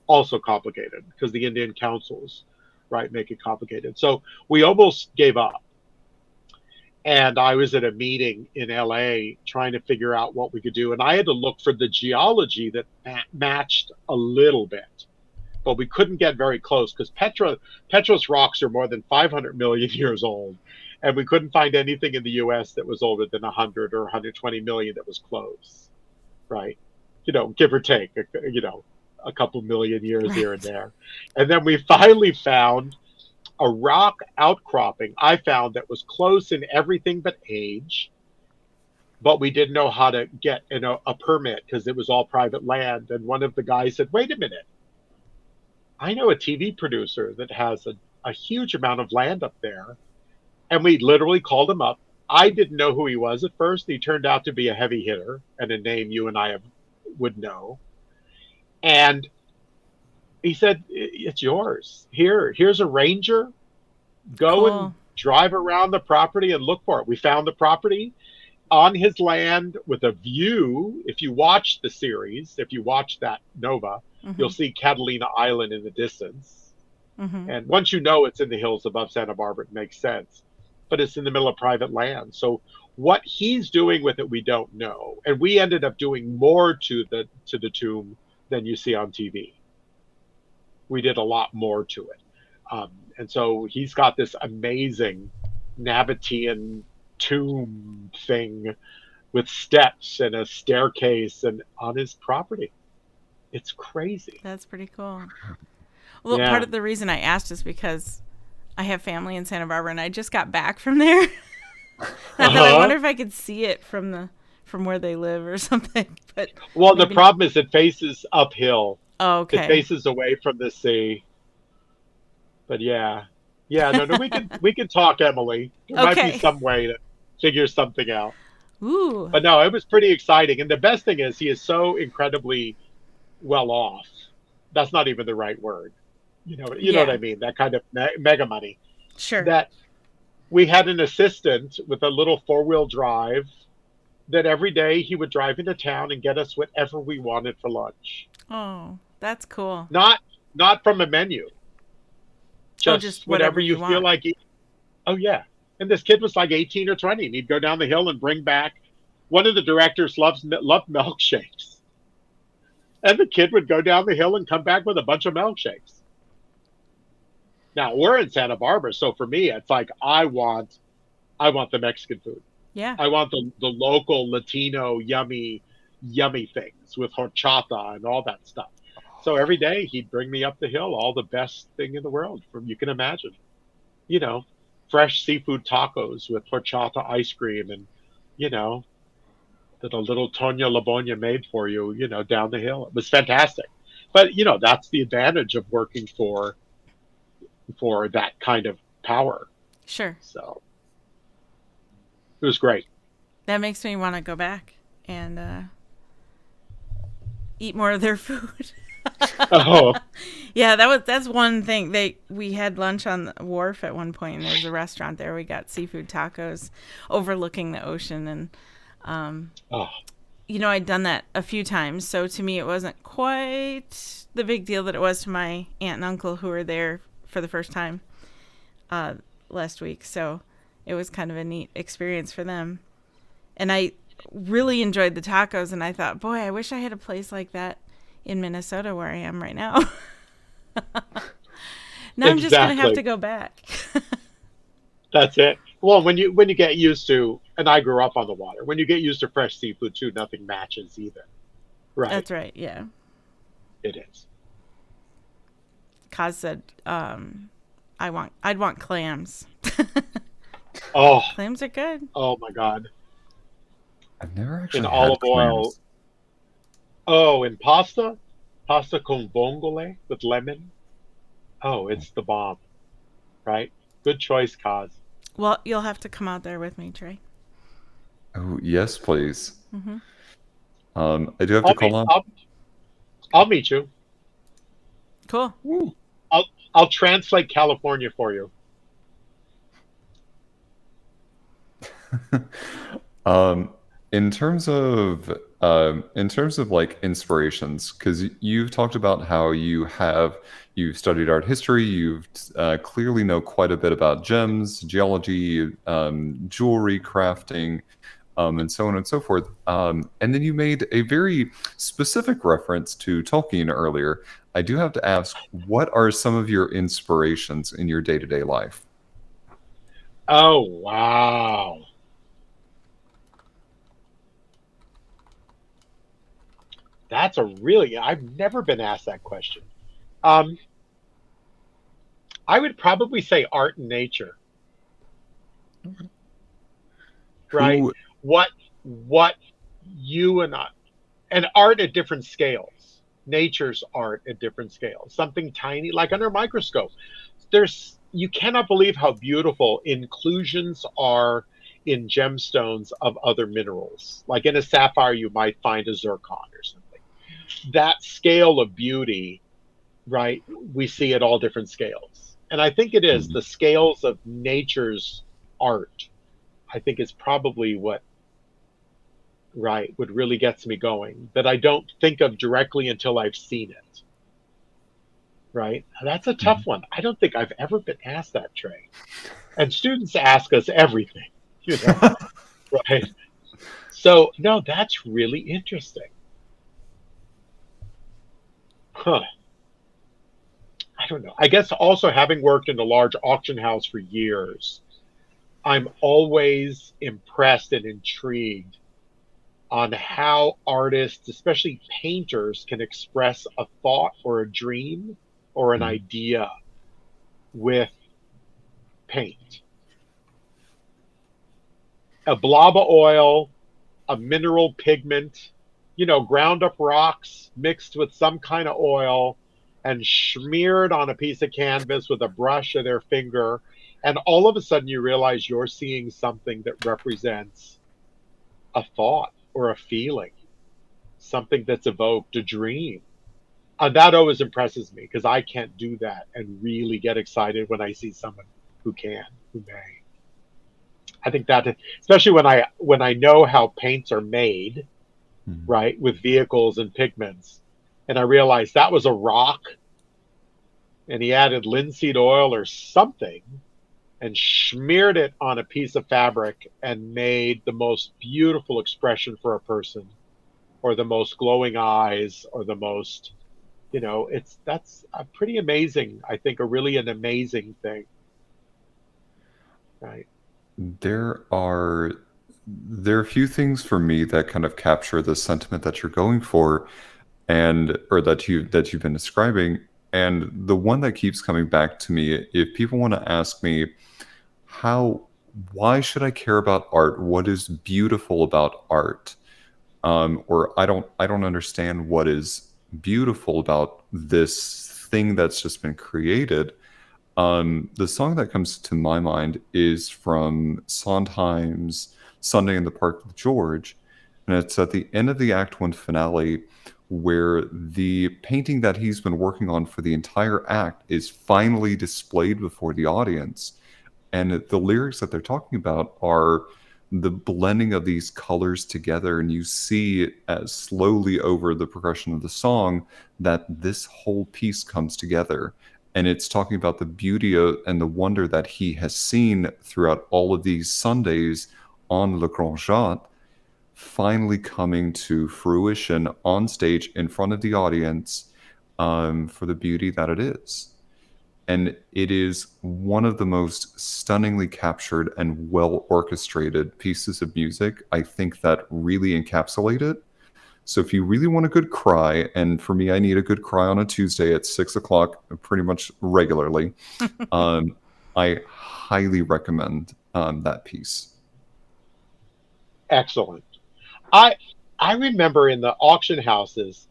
also complicated because the Indian councils, right, make it complicated. So we almost gave up. And I was at a meeting in LA trying to figure out what we could do. And I had to look for the geology that matched a little bit. But we couldn't get very close because Petra's rocks are more than 500 million years old. And we couldn't find anything in the U.S. that was older than 100 or 120 million that was close, right? Give or take, a couple million years here and there. And then we finally found a rock outcropping I found that was close in everything but age, but we didn't know how to get a permit because it was all private land. And one of the guys said, wait a minute, I know a TV producer that has a huge amount of land up there. And we literally called him up. I didn't know who he was at first. He turned out to be a heavy hitter and a name you and I would know. And he said, it's yours. Here's a ranger. Go and drive around the property and look for it. We found the property on his land with a view. If you watch the series, if you watch that Nova, you'll see Catalina Island in the distance. And once you know it's in the hills above Santa Barbara, it makes sense. But it's in the middle of private land. So what he's doing with it, we don't know. And we ended up doing more to the tomb than you see on TV. We did a lot more to it. And so he's got this amazing Nabatean tomb thing with steps and a staircase and on his property. It's crazy. That's pretty cool. Well, Yeah. part of the reason I asked is because I have family in Santa Barbara, and I just got back from there. I thought, I wonder if I could see it from where they live or something. But Well, the maybe problem is it faces uphill. not. It Okay. faces away from the sea. But yeah. Yeah, no, we can talk, Emily. There might Okay. be some way to figure something out. Ooh. But no, it was pretty exciting. And the best thing is he is so incredibly well off. That's not even the right word. You know what Yeah. I mean? That kind of mega money. Sure. That we had an assistant with a little four-wheel drive that every day he would drive into town and get us whatever we wanted for lunch. Oh, that's cool. Not from a menu. Just whatever whatever you you feel want. like eating. Oh yeah. And this kid was like 18 or 20. And he'd go down the hill and bring back. One of the directors loved milkshakes. And the kid would go down the hill and come back with a bunch of milkshakes. Now we're in Santa Barbara, so for me it's like I want the Mexican food. Yeah. I want the local Latino yummy things with horchata and all that stuff. So every day he'd bring me up the hill all the best thing in the world from you can imagine. You know, fresh seafood tacos with horchata ice cream and, you know, that a little Tonya Labonia made for you, you know, down the hill. It was fantastic. But, you know, that's the advantage of working for that kind of power. Sure. So it was great. That makes me want to go back and eat more of their food. Oh, Yeah, that's one thing. We had lunch on the wharf at one point, and there was a restaurant there. We got seafood tacos overlooking the ocean, and oh, I'd done that a few times, so to me it wasn't quite the big deal that it was to my aunt and uncle who were there for the first time last week. So it was kind of a neat experience for them, and I really enjoyed the tacos. And I thought, boy, I wish I had a place like that in Minnesota where I am right now. Now I'm just gonna have Exactly. to go back. that's it. Well, when you get used to, and I grew up on the water, when you get used to fresh seafood too, nothing matches either. Right? That's right. Yeah. It is. Kaz said, I'd want clams. Oh, Clams are good. oh my God. I've never actually In had olive oil. clams. Oh, in pasta con vongole with lemon. Oh, it's the bomb. Right? Good choice, Kaz. Well, you'll have to come out there with me, Trey. Oh, yes, please. Hmm. I do have to call on. I'll meet you. Cool. Woo. I'll translate California for you. Um, in terms of like inspirations, because you've talked about how you've studied art history, you've clearly know quite a bit about gems, geology, jewelry crafting, and so on and so forth. And then you made a very specific reference to Tolkien earlier. I do have to ask, what are some of your inspirations in your day-to-day life? Oh, wow. I've never been asked that question. Um, I would probably say art and nature, right? Who, What you and art at different scales. Nature's art at different scales. Something tiny, like under a microscope. You cannot believe how beautiful inclusions are in gemstones of other minerals. Like in a sapphire, you might find a zircon or something. That scale of beauty, right? We see at all different scales. And I think it is the scales of nature's art, I think is probably what really gets me going, that I don't think of directly until I've seen it. Right? That's a tough one. I don't think I've ever been asked that, Trey. And students ask us everything, right? So, no, that's really interesting. Huh. I don't know. I guess also having worked in a large auction house for years, I'm always impressed and intrigued on how artists, especially painters, can express a thought or a dream or an Mhm. idea with paint. A blob of oil, a mineral pigment, ground up rocks mixed with some kind of oil and smeared on a piece of canvas with a brush or their finger. And all of a sudden you realize you're seeing something that represents a thought or a feeling, something that's evoked, a dream. That always impresses me because I can't do that and really get excited when I see someone who can, who may. I think that, especially when I know how paints are made, Mhm. right, with vehicles and pigments, and I realized that was a rock, and he added linseed oil or something and smeared it on a piece of fabric and made the most beautiful expression for a person, or the most glowing eyes, or the most, it's that's a pretty amazing. I think a really an amazing thing, right? There are there are a few things for me that kind of capture the sentiment that you're going for, and or that you've been describing. And the one that keeps coming back to me, if people want to ask me how why should I care about art? What is beautiful about art? Or I don't understand what is beautiful about this thing that's just been created. The song that comes to my mind is from Sondheim's Sunday in the Park with George, and it's at the end of the Act One finale, where the painting that he's been working on for the entire act is finally displayed before the audience. And the lyrics that they're talking about are the blending of these colors together, and you see as slowly over the progression of the song that this whole piece comes together. And it's talking about the beauty and the wonder that he has seen throughout all of these Sundays on Le Grand Jatte finally coming to fruition on stage in front of the audience, for the beauty that it is. And it is one of the most stunningly captured and well orchestrated pieces of music, I think, that really encapsulate it. So if you really want a good cry, and for me, I need a good cry on a Tuesday at 6 o'clock, pretty much regularly, um, I highly recommend that piece. Excellent. I remember in the auction houses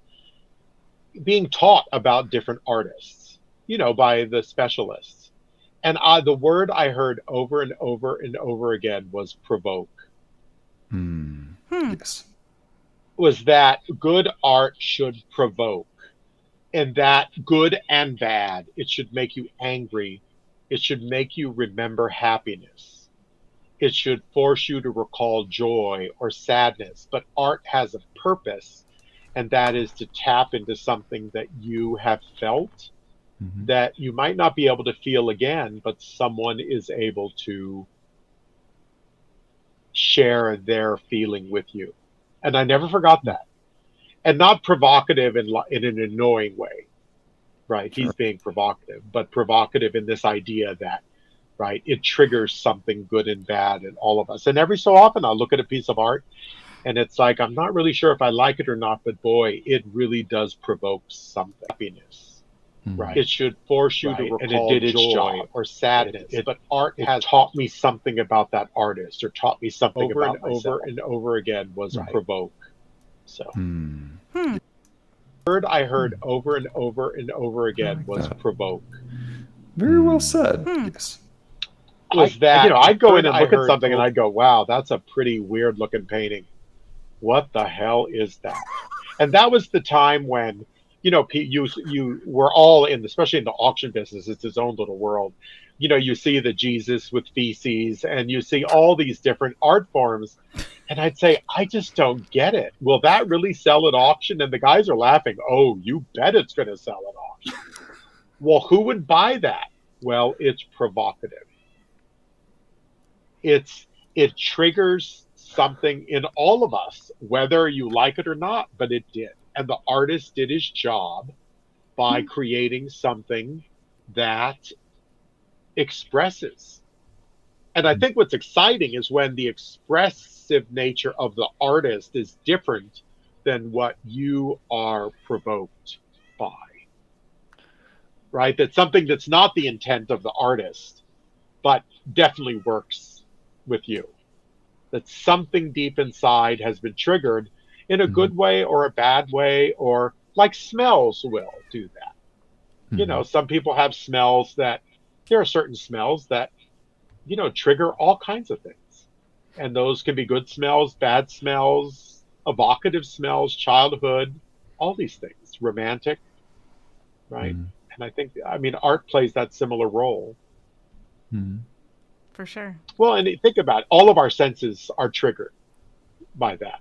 being taught about different artists, by the specialists. And the word I heard over and over and over again was provoke. Hmm. Hmm. Yes. Was that good art should provoke, and that good and bad, it should make you angry. It should make you remember happiness. It should force you to recall joy or sadness. But art has a purpose, and that is to tap into something that you have felt Mhm. that you might not be able to feel again, but someone is able to share their feeling with you. And I never forgot that. And not provocative in an annoying way, right? Sure. He's being provocative, but provocative in this idea that, right, it triggers something good and bad in all of us. And every so often I'll look at a piece of art and it's like, I'm not really sure if I like it or not, but boy, it really does provoke something. Happiness, Hmm. right? It should force you to recall and it did its joy job or sadness. But art has taught me something about that artist, or taught me something over about and myself. Over and over again was right. Provoke. So Hmm. Hmm. word I heard over and over and over I again like was that. provoke. Very well said. Hmm. Yes. Was that I'd go in and look at something and I'd go, wow, that's a pretty weird looking painting. What the hell is that? And that was the time when, you were all in, especially in the auction business, it's its own little world. You see the Jesus with feces, and you see all these different art forms. And I'd say, I just don't get it. Will that really sell at auction? And the guys are laughing. Oh, you bet it's going to sell at auction. Well, who would buy that? Well, it's provocative. It triggers something in all of us, whether you like it or not, but it did. And the artist did his job by creating something that expresses. And I think what's exciting is when the expressive nature of the artist is different than what you are provoked by, right? That's something that's not the intent of the artist, but definitely works with you. That something deep inside has been triggered in a good way or a bad way, or like smells will do that. You know, some people have smells that, there are certain smells that, you know, trigger all kinds of things. And those can be good smells, bad smells, evocative smells, childhood, all these things, romantic, right? And I think, I mean, art plays that similar role. For sure. Well, and think about it, all of our senses are triggered by that,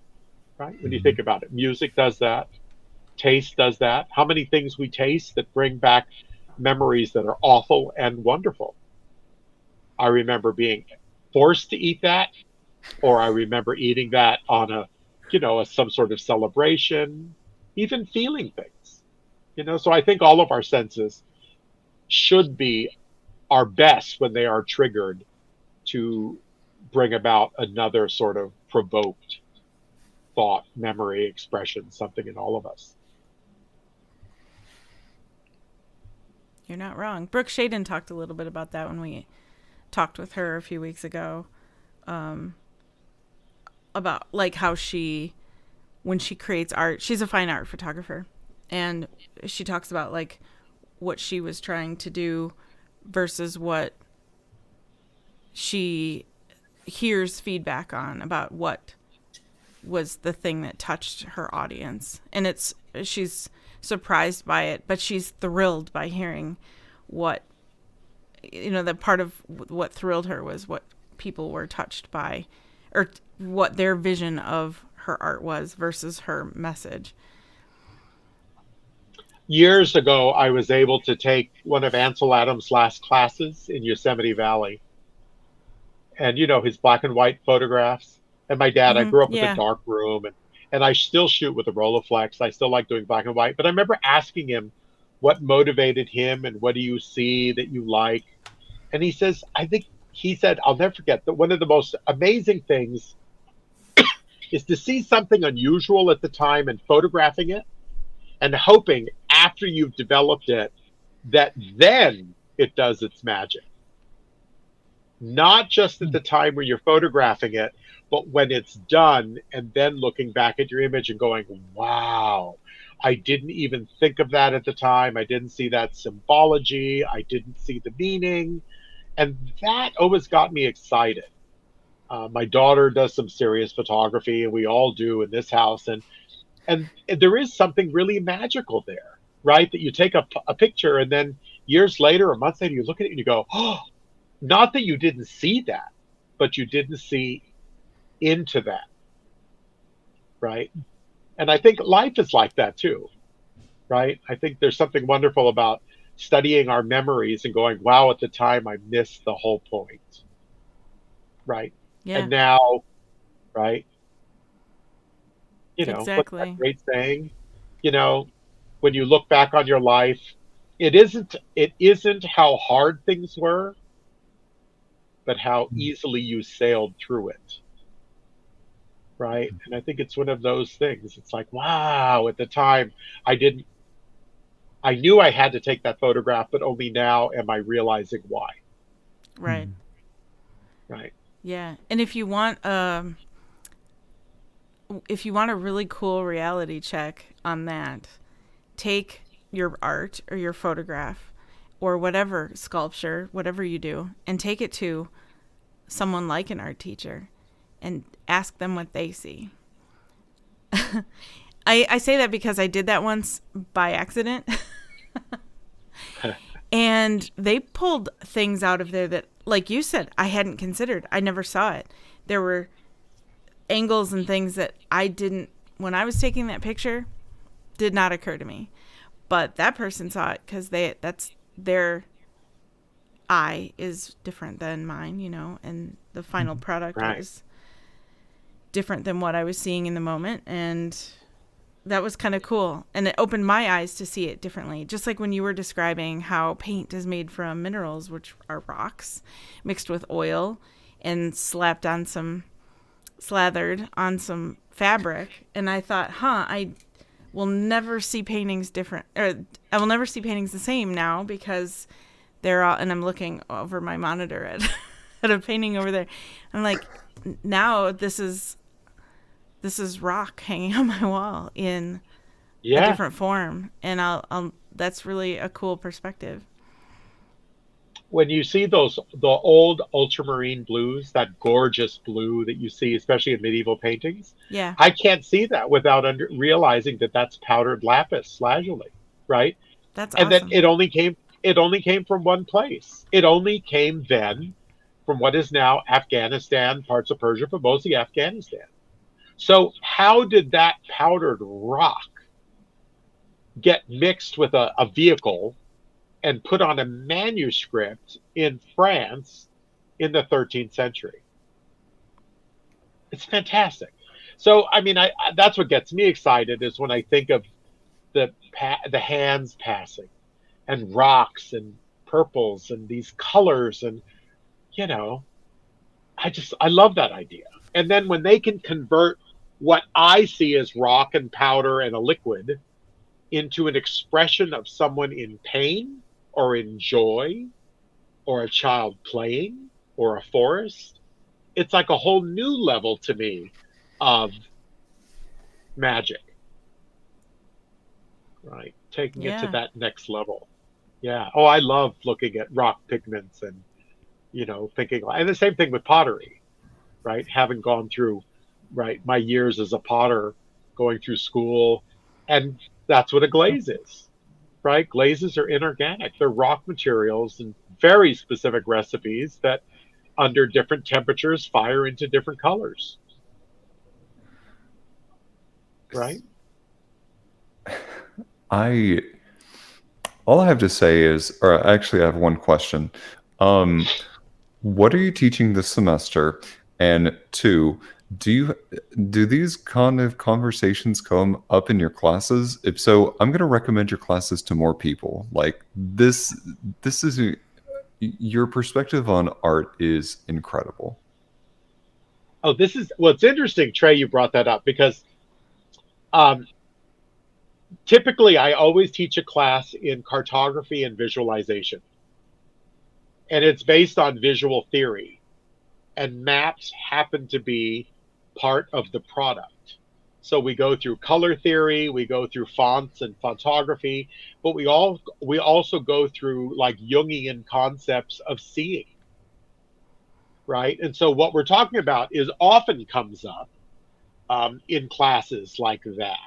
right? When you think about it, music does that, taste does that. How many things we taste that bring back memories that are awful and wonderful? I remember being forced to eat that, or I remember eating that on a, you know, some sort of celebration, even feeling things, you know. So I think all of our senses should be our best when they are triggered to bring about another sort of provoked thought, memory, expression, something in all of us. You're not wrong. Brooke Shaden talked a little bit about that when we talked with her a few weeks ago, about like how she, when she creates art, she's a fine art photographer, and she talks about like what she was trying to do versus what she hears feedback on about what was the thing that touched her audience. And she's surprised by it, but she's thrilled by hearing what, you know, that part of what thrilled her was what people were touched by, or what their vision of her art was versus her message. Years ago, I was able to take one of Ansel Adams' last classes in Yosemite Valley, and you know, his black and white photographs. And my dad, I grew up with a dark room, and I still shoot with a Rolleiflex. I still like doing black and white. But I remember asking him what motivated him and what do you see that you like. And he says, I think he said, I'll never forget that one of the most amazing things is to see something unusual at the time and photographing it and hoping after you've developed it that then it does its magic. Not just at the time where you're photographing it, but when it's done and then looking back at your image and going, wow, I didn't even think of that at the time. I didn't see that symbology. I didn't see the meaning. And that always got me excited. My daughter does some serious photography, and we all do in this house. And there is something really magical there, right? That you take a picture and then years later or months later, you look at it and you go, oh, not that you didn't see that, but you didn't see into that, right? And I think life is like that too, right? I think there's something wonderful about studying our memories and going, wow, at the time I missed the whole point, right? Yeah. And now, right? You know, Exactly. what's that great saying? You know, when you look back on your life, it isn't how hard things were, but how easily you sailed through it. Right. And I think it's one of those things. It's like, wow, at the time I knew I had to take that photograph, but only now am I realizing why. Right. Right. Yeah. And if you want a really cool reality check on that, take your art or your photograph or whatever sculpture, whatever you do, and take it to someone like an art teacher and ask them what they see. I say that because I did that once by accident. And they pulled things out of there that, like you said, I hadn't considered. I never saw it. There were angles and things that I didn't, when I was taking that picture, did not occur to me. But that person saw it because that's their eye is different than mine, you know, and the final product Right. was different than what I was seeing in the moment. And that was kind of cool, and it opened my eyes to see it differently. Just like when you were describing how paint is made from minerals, which are rocks, mixed with oil and slathered on some fabric. And I thought, I will never see paintings different, or I will never see paintings the same now, because they're all, and I'm looking over my monitor at at a painting over there. I'm like, now this is rock hanging on my wall in a different form, and I'll that's really a cool perspective. When you see the old ultramarine blues, that gorgeous blue that you see, especially in medieval paintings, Yeah, I can't see that without realizing that that's powdered lapis lazuli, right? that's And that awesome. it only came from one place. It only came then from what is now Afghanistan, parts of Persia, but mostly Afghanistan. So how did that powdered rock get mixed with a vehicle and put on a manuscript in France in the 13th century? It's fantastic. So, I mean, that's what gets me excited, is when I think of the hands passing and rocks and purples and these colors, and you know, I love that idea. And then when they can convert what I see as rock and powder and a liquid into an expression of someone in pain or in joy or a child playing or a forest, it's like a whole new level to me of magic, right? Taking it to Yeah, that next level. Yeah. Oh, I love looking at rock pigments and, thinking, and the same thing with pottery, right? Having gone through, right, my years as a potter, going through school, and that's what a glaze is, right? Glazes are inorganic. They're rock materials and very specific recipes that, under different temperatures, fire into different colors, right? I all I have to say is, or actually, I have one question. Um, what are you teaching this semester? And two, do these kind of conversations come up in your classes? If so, I'm going to recommend your classes to more people. Like this is your perspective on art is incredible. Oh, this is what's interesting, Trey. You brought that up because um, typically I always teach a class in cartography and visualization, and it's based on visual theory, and maps happen to be part of the product. So we go through color theory, we go through fonts and photography, but we also go through like Jungian concepts of seeing, right? And so what we're talking about is often comes up in classes like that.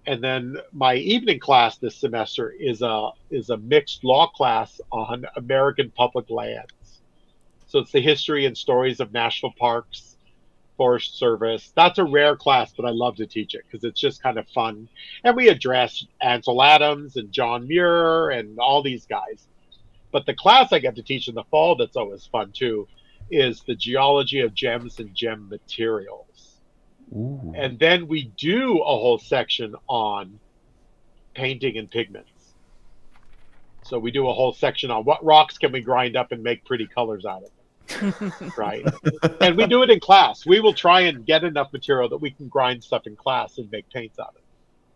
And then my evening class this semester is a mixed law class on American public lands. So it's the history and stories of national parks, Forest Service. That's a rare class, but I love to teach it because it's just kind of fun. And we address Ansel Adams and John Muir and all these guys. But the class I get to teach in the fall that's always fun too is the geology of gems and gem materials. Ooh. And then we do a whole section on painting and pigments. So we do a whole section on what rocks can we grind up and make pretty colors out of, right? And we do it in class. We will try and get enough material that we can grind stuff in class and make paints out of it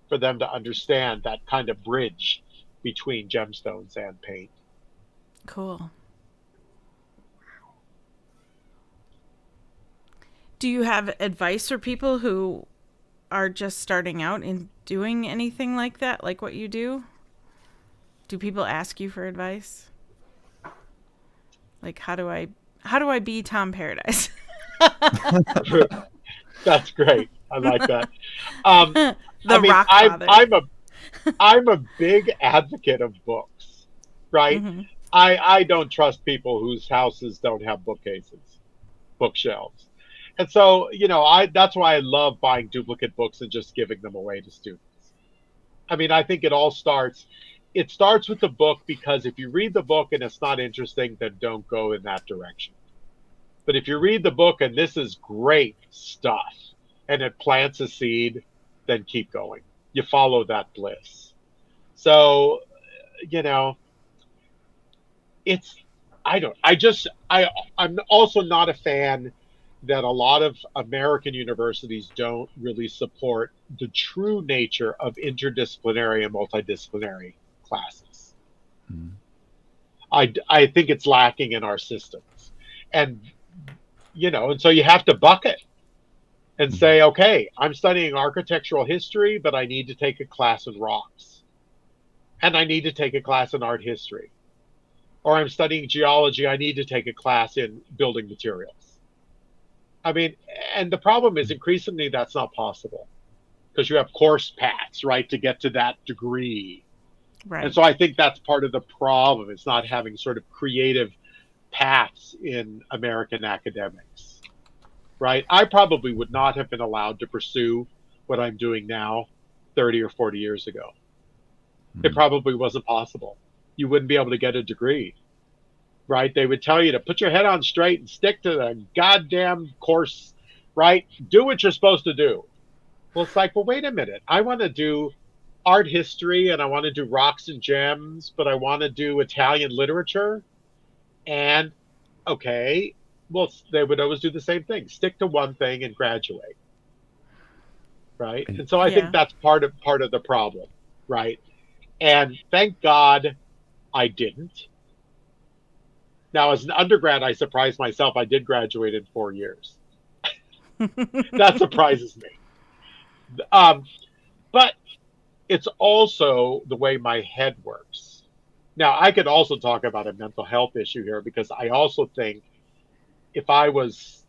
for them to understand that kind of bridge between gemstones and paint. cool. Do you have advice for people who are just starting out in doing anything like that, like what you do? Do people ask you for advice? Like, how do I be Tom Paradise? That's great. I like that. The I mean, Rock Father. I'm a big advocate of books, right? Hmm. I don't trust people whose houses don't have bookcases, bookshelves. And so, that's why I love buying duplicate books and just giving them away to students. I mean, I think it starts with the book, because if you read the book and it's not interesting, then don't go in that direction. But if you read the book and this is great stuff and it plants a seed, then keep going. You follow that bliss. So, you know, it's I'm also not a fan that a lot of American universities don't really support the true nature of interdisciplinary and multidisciplinary classes. Mm. I think it's lacking in our systems. And and so you have to bucket and say, okay, I'm studying architectural history, but I need to take a class in rocks. And I need to take a class in art history. Or I'm studying geology, I need to take a class in building materials. I mean, and the problem is increasingly that's not possible because you have course paths, right, to get to that degree. Right. And so I think that's part of the problem. It's not having sort of creative paths in American academics, right? I probably would not have been allowed to pursue what I'm doing now 30 or 40 years ago. It probably wasn't possible. You wouldn't be able to get a degree, right? They would tell you to put your head on straight and stick to the goddamn course, right? Do what you're supposed to do. Well, it's like, well, wait a minute. I want to do art history and I want to do rocks and gems, but I want to do Italian literature. And okay, well, they would always do the same thing. Stick to one thing and graduate. Right? And so I think that's part of the problem, right? And thank God I didn't. Now, as an undergrad, I surprised myself. I did graduate in 4 years. That surprises me. But it's also the way my head works. Now, I could also talk about a mental health issue here because I also think if I was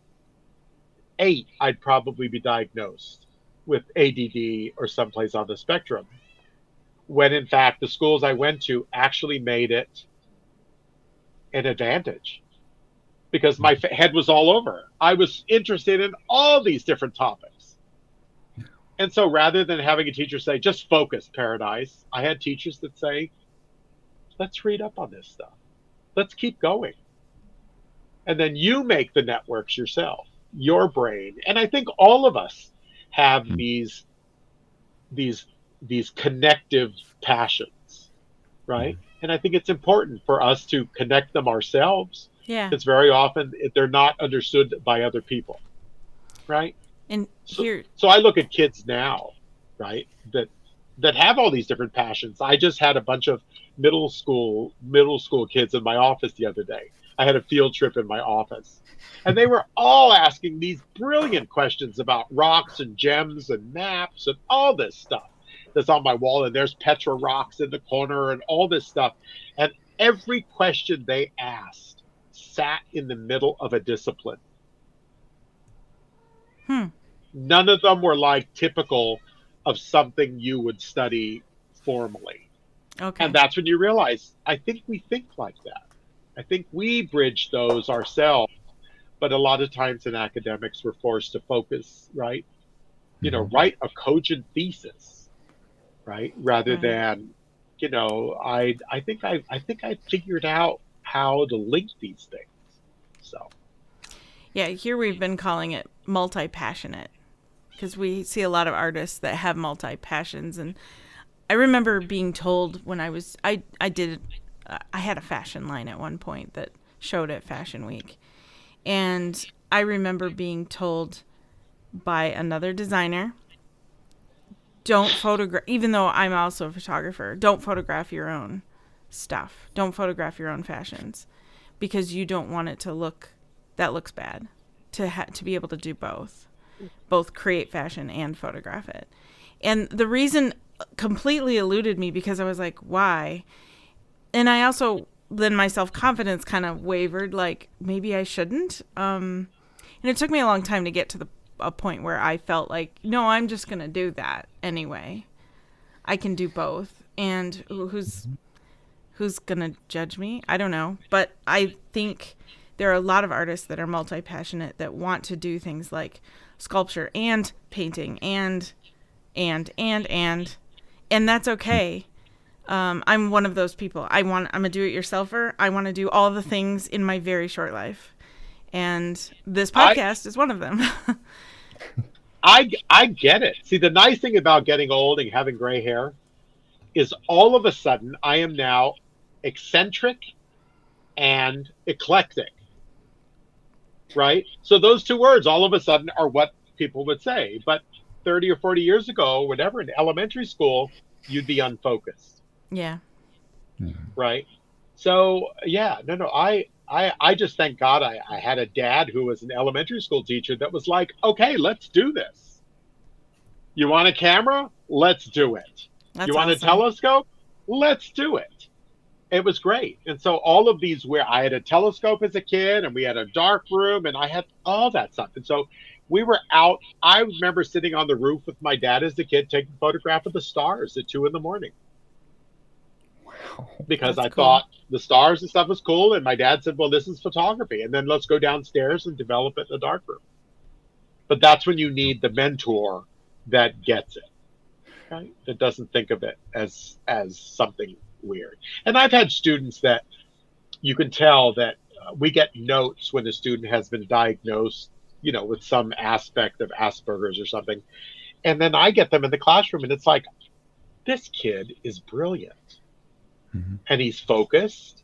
8, I'd probably be diagnosed with ADD or someplace on the spectrum. When in fact, the schools I went to actually made it an advantage because my head was all over. I was interested in all these different topics. And so rather than having a teacher say, just focus, Paradise, I had teachers that say, let's read up on this stuff. Let's keep going. And then you make the networks yourself, your brain. And I think all of us have these connective passions, right? And I think it's important for us to connect them ourselves. Yeah. Because very often they're not understood by other people, right? And here, so I look at kids now, right, that have all these different passions. I just had a bunch of middle school kids in my office the other day. I had a field trip in my office, and they were all asking these brilliant questions about rocks and gems and maps and all this stuff that's on my wall. And there's Petra rocks in the corner and all this stuff. And every question they asked sat in the middle of a discipline. None of them were like typical of something you would study formally. okay. And that's when you realize, I think we think like that. I think we bridge those ourselves. But a lot of times in academics, we're forced to focus, right? Write a cogent thesis, right? Rather than, I think I figured out how to link these things. So. Yeah, here we've been calling it multi-passionate because we see a lot of artists that have multi-passions. And I remember being told when I had a fashion line at one point that showed at Fashion Week. And I remember being told by another designer, don't photograph, even though I'm also a photographer, don't photograph your own stuff. Don't photograph your own fashions because you don't want it to look, that looks bad, to be able to do both create fashion and photograph it. And the reason completely eluded me because I was like, why? And I also, then my self-confidence kind of wavered, like maybe I shouldn't. And it took me a long time to get to a point where I felt like, no, I'm just going to do that anyway. I can do both. And who's going to judge me? I don't know. But I think there are a lot of artists that are multi-passionate that want to do things like sculpture and painting and that's okay. I'm one of those people. I'm a do-it-yourselfer. I want to do all the things in my very short life. And this podcast is one of them. I get it. See, the nice thing about getting old and having gray hair is all of a sudden I am now eccentric and eclectic, right? So those two words all of a sudden are what people would say. But 30 or 40 years ago, whatever, in elementary school, you'd be unfocused, Yeah. right? So yeah, no, I just thank God I had a dad who was an elementary school teacher that was like, okay, let's do this. You want a camera? Let's do it. That's You want a awesome. telescope? Let's do it. It was great. And so all of these, where I had a telescope as a kid and we had a dark room and I had all that stuff. And so we were out. I remember sitting on the roof with my dad as a kid taking a photograph of the stars at 2 a.m. Wow. because That's I cool. thought the stars and stuff was cool. And my dad said, well, this is photography. And then let's go downstairs and develop it in the dark room. But that's when you need the mentor that gets it, right? That doesn't think of it as something weird. And I've had students that you can tell that we get notes when a student has been diagnosed, with some aspect of Asperger's or something. And then I get them in the classroom and it's like, this kid is brilliant and he's focused.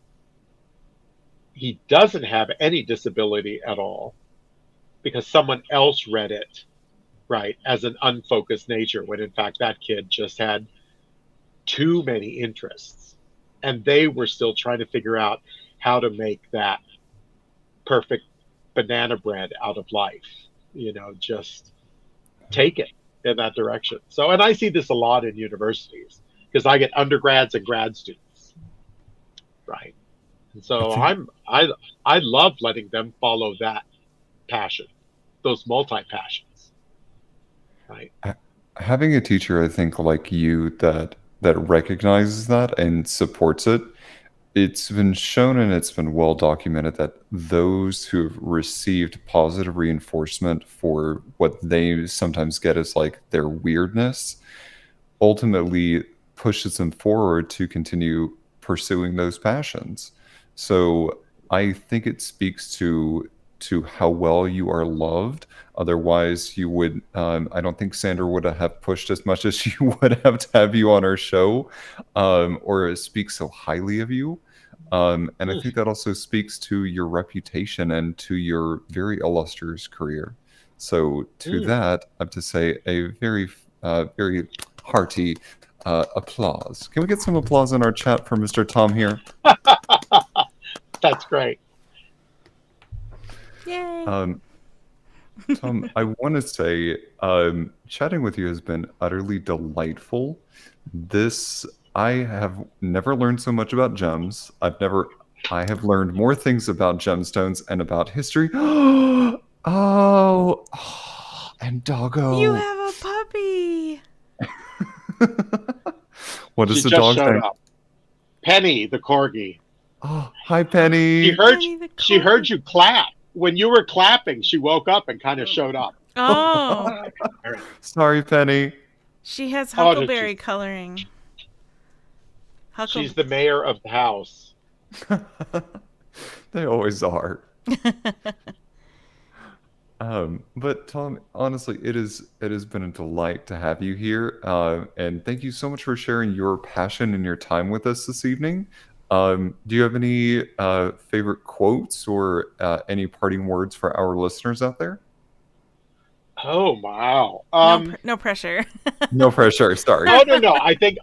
He doesn't have any disability at all because someone else read it, right, as an unfocused nature, when in fact that kid just had too many interests. And they were still trying to figure out how to make that perfect banana bread out of life, just take it in that direction. So, and I see this a lot in universities because I get undergrads and grad students, right? And so I love letting them follow that passion, those multi passions, right? Having a teacher, I think, like you, that recognizes that and supports it, it's been shown and it's been well documented that those who have received positive reinforcement for what they sometimes get as like their weirdness ultimately pushes them forward to continue pursuing those passions. So I think it speaks to how well you are loved. Otherwise, you would. I don't think Sandra would have pushed as much as she would have to have you on our show, or speak so highly of you. And I think that also speaks to your reputation and to your very illustrious career. So to that, I have to say a very, very hearty applause. Can we get some applause in our chat for Mr. Tom here? That's great. Yay. Tom, I want to say, chatting with you has been utterly delightful. I have never learned so much about gems. I have learned more things about gemstones and about history. Oh, and doggo. You have a puppy. What is She the just dog's showed name? up. Penny, the corgi. Oh, hi, Penny. She Penny the heard corgi. you clap. When you were clapping, she woke up and kind of showed up. Oh, Sorry, Penny. she has Oh, did huckleberry she? coloring. She's the mayor of the house. They always are. But Tom, honestly, it has been a delight to have you here, and thank you so much for sharing your passion and your time with us this evening. Do you have any favorite quotes or any parting words for our listeners out there? Oh wow. No pressure. No pressure. Sorry. Oh no. I think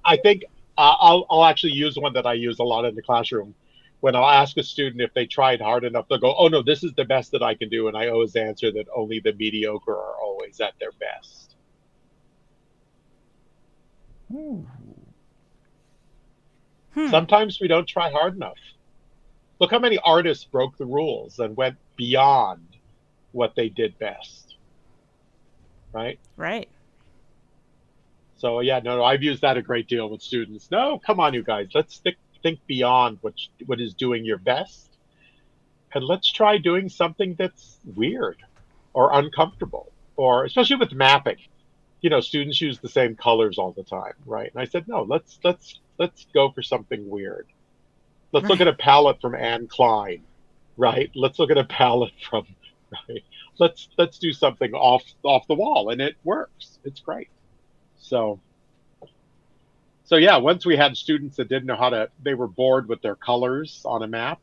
I'll actually use one that I use a lot in the classroom. When I'll ask a student if they tried hard enough, they'll go, "Oh no, this is the best that I can do," and I always answer that only the mediocre are always at their best. Ooh. Sometimes we don't try hard enough. Look how many artists broke the rules and went beyond what they did best, right? Right. So yeah, no, I've used that a great deal with students. No, come on, you guys, let's think beyond what is doing your best, and let's try doing something that's weird or uncomfortable, or especially with mapping. Students use the same colors all the time, right? And I said, no, let's go for something weird. Let's look at a palette from Anne Klein, right? Let's look at a palette from, right, let's do something off the wall, and it works. It's great. So yeah, once we had students that didn't know how to, they were bored with their colors on a map,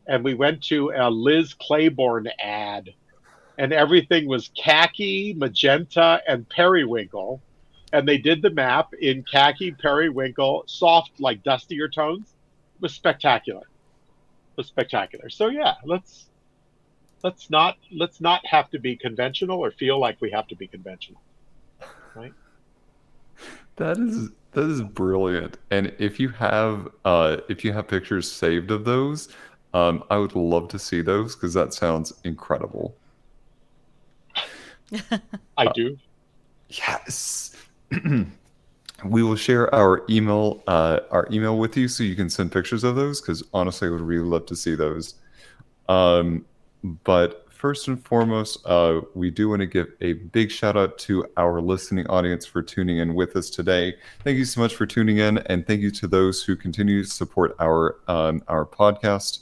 and we went to a Liz Claiborne ad, and everything was khaki, magenta, and periwinkle, and they did the map in khaki, periwinkle, soft like dustier tones. It was spectacular. It was spectacular. So yeah, let's not have to be conventional or feel like we have to be conventional, right? That is brilliant. And if you have pictures saved of those, I would love to see those because that sounds incredible. I do. Yes. We will share our email with you so you can send pictures of those because honestly I would really love to see those. But first and foremost, we do want to give a big shout out to our listening audience for tuning in with us today. Thank you so much for tuning in, and thank you to those who continue to support our podcast.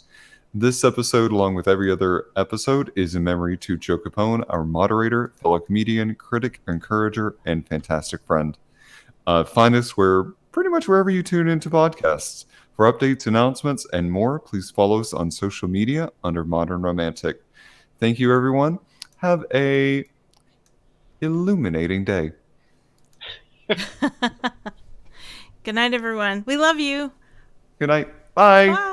This episode, along with every other episode, is in memory to Joe Capone, our moderator, fellow comedian, critic, encourager, and fantastic friend. Find us pretty much wherever you tune into podcasts. For updates, announcements, and more, please follow us on social media under Modern Romantic. Thank you, everyone. Have a illuminating day. Good night, everyone. We love you. Good night. Bye. Bye.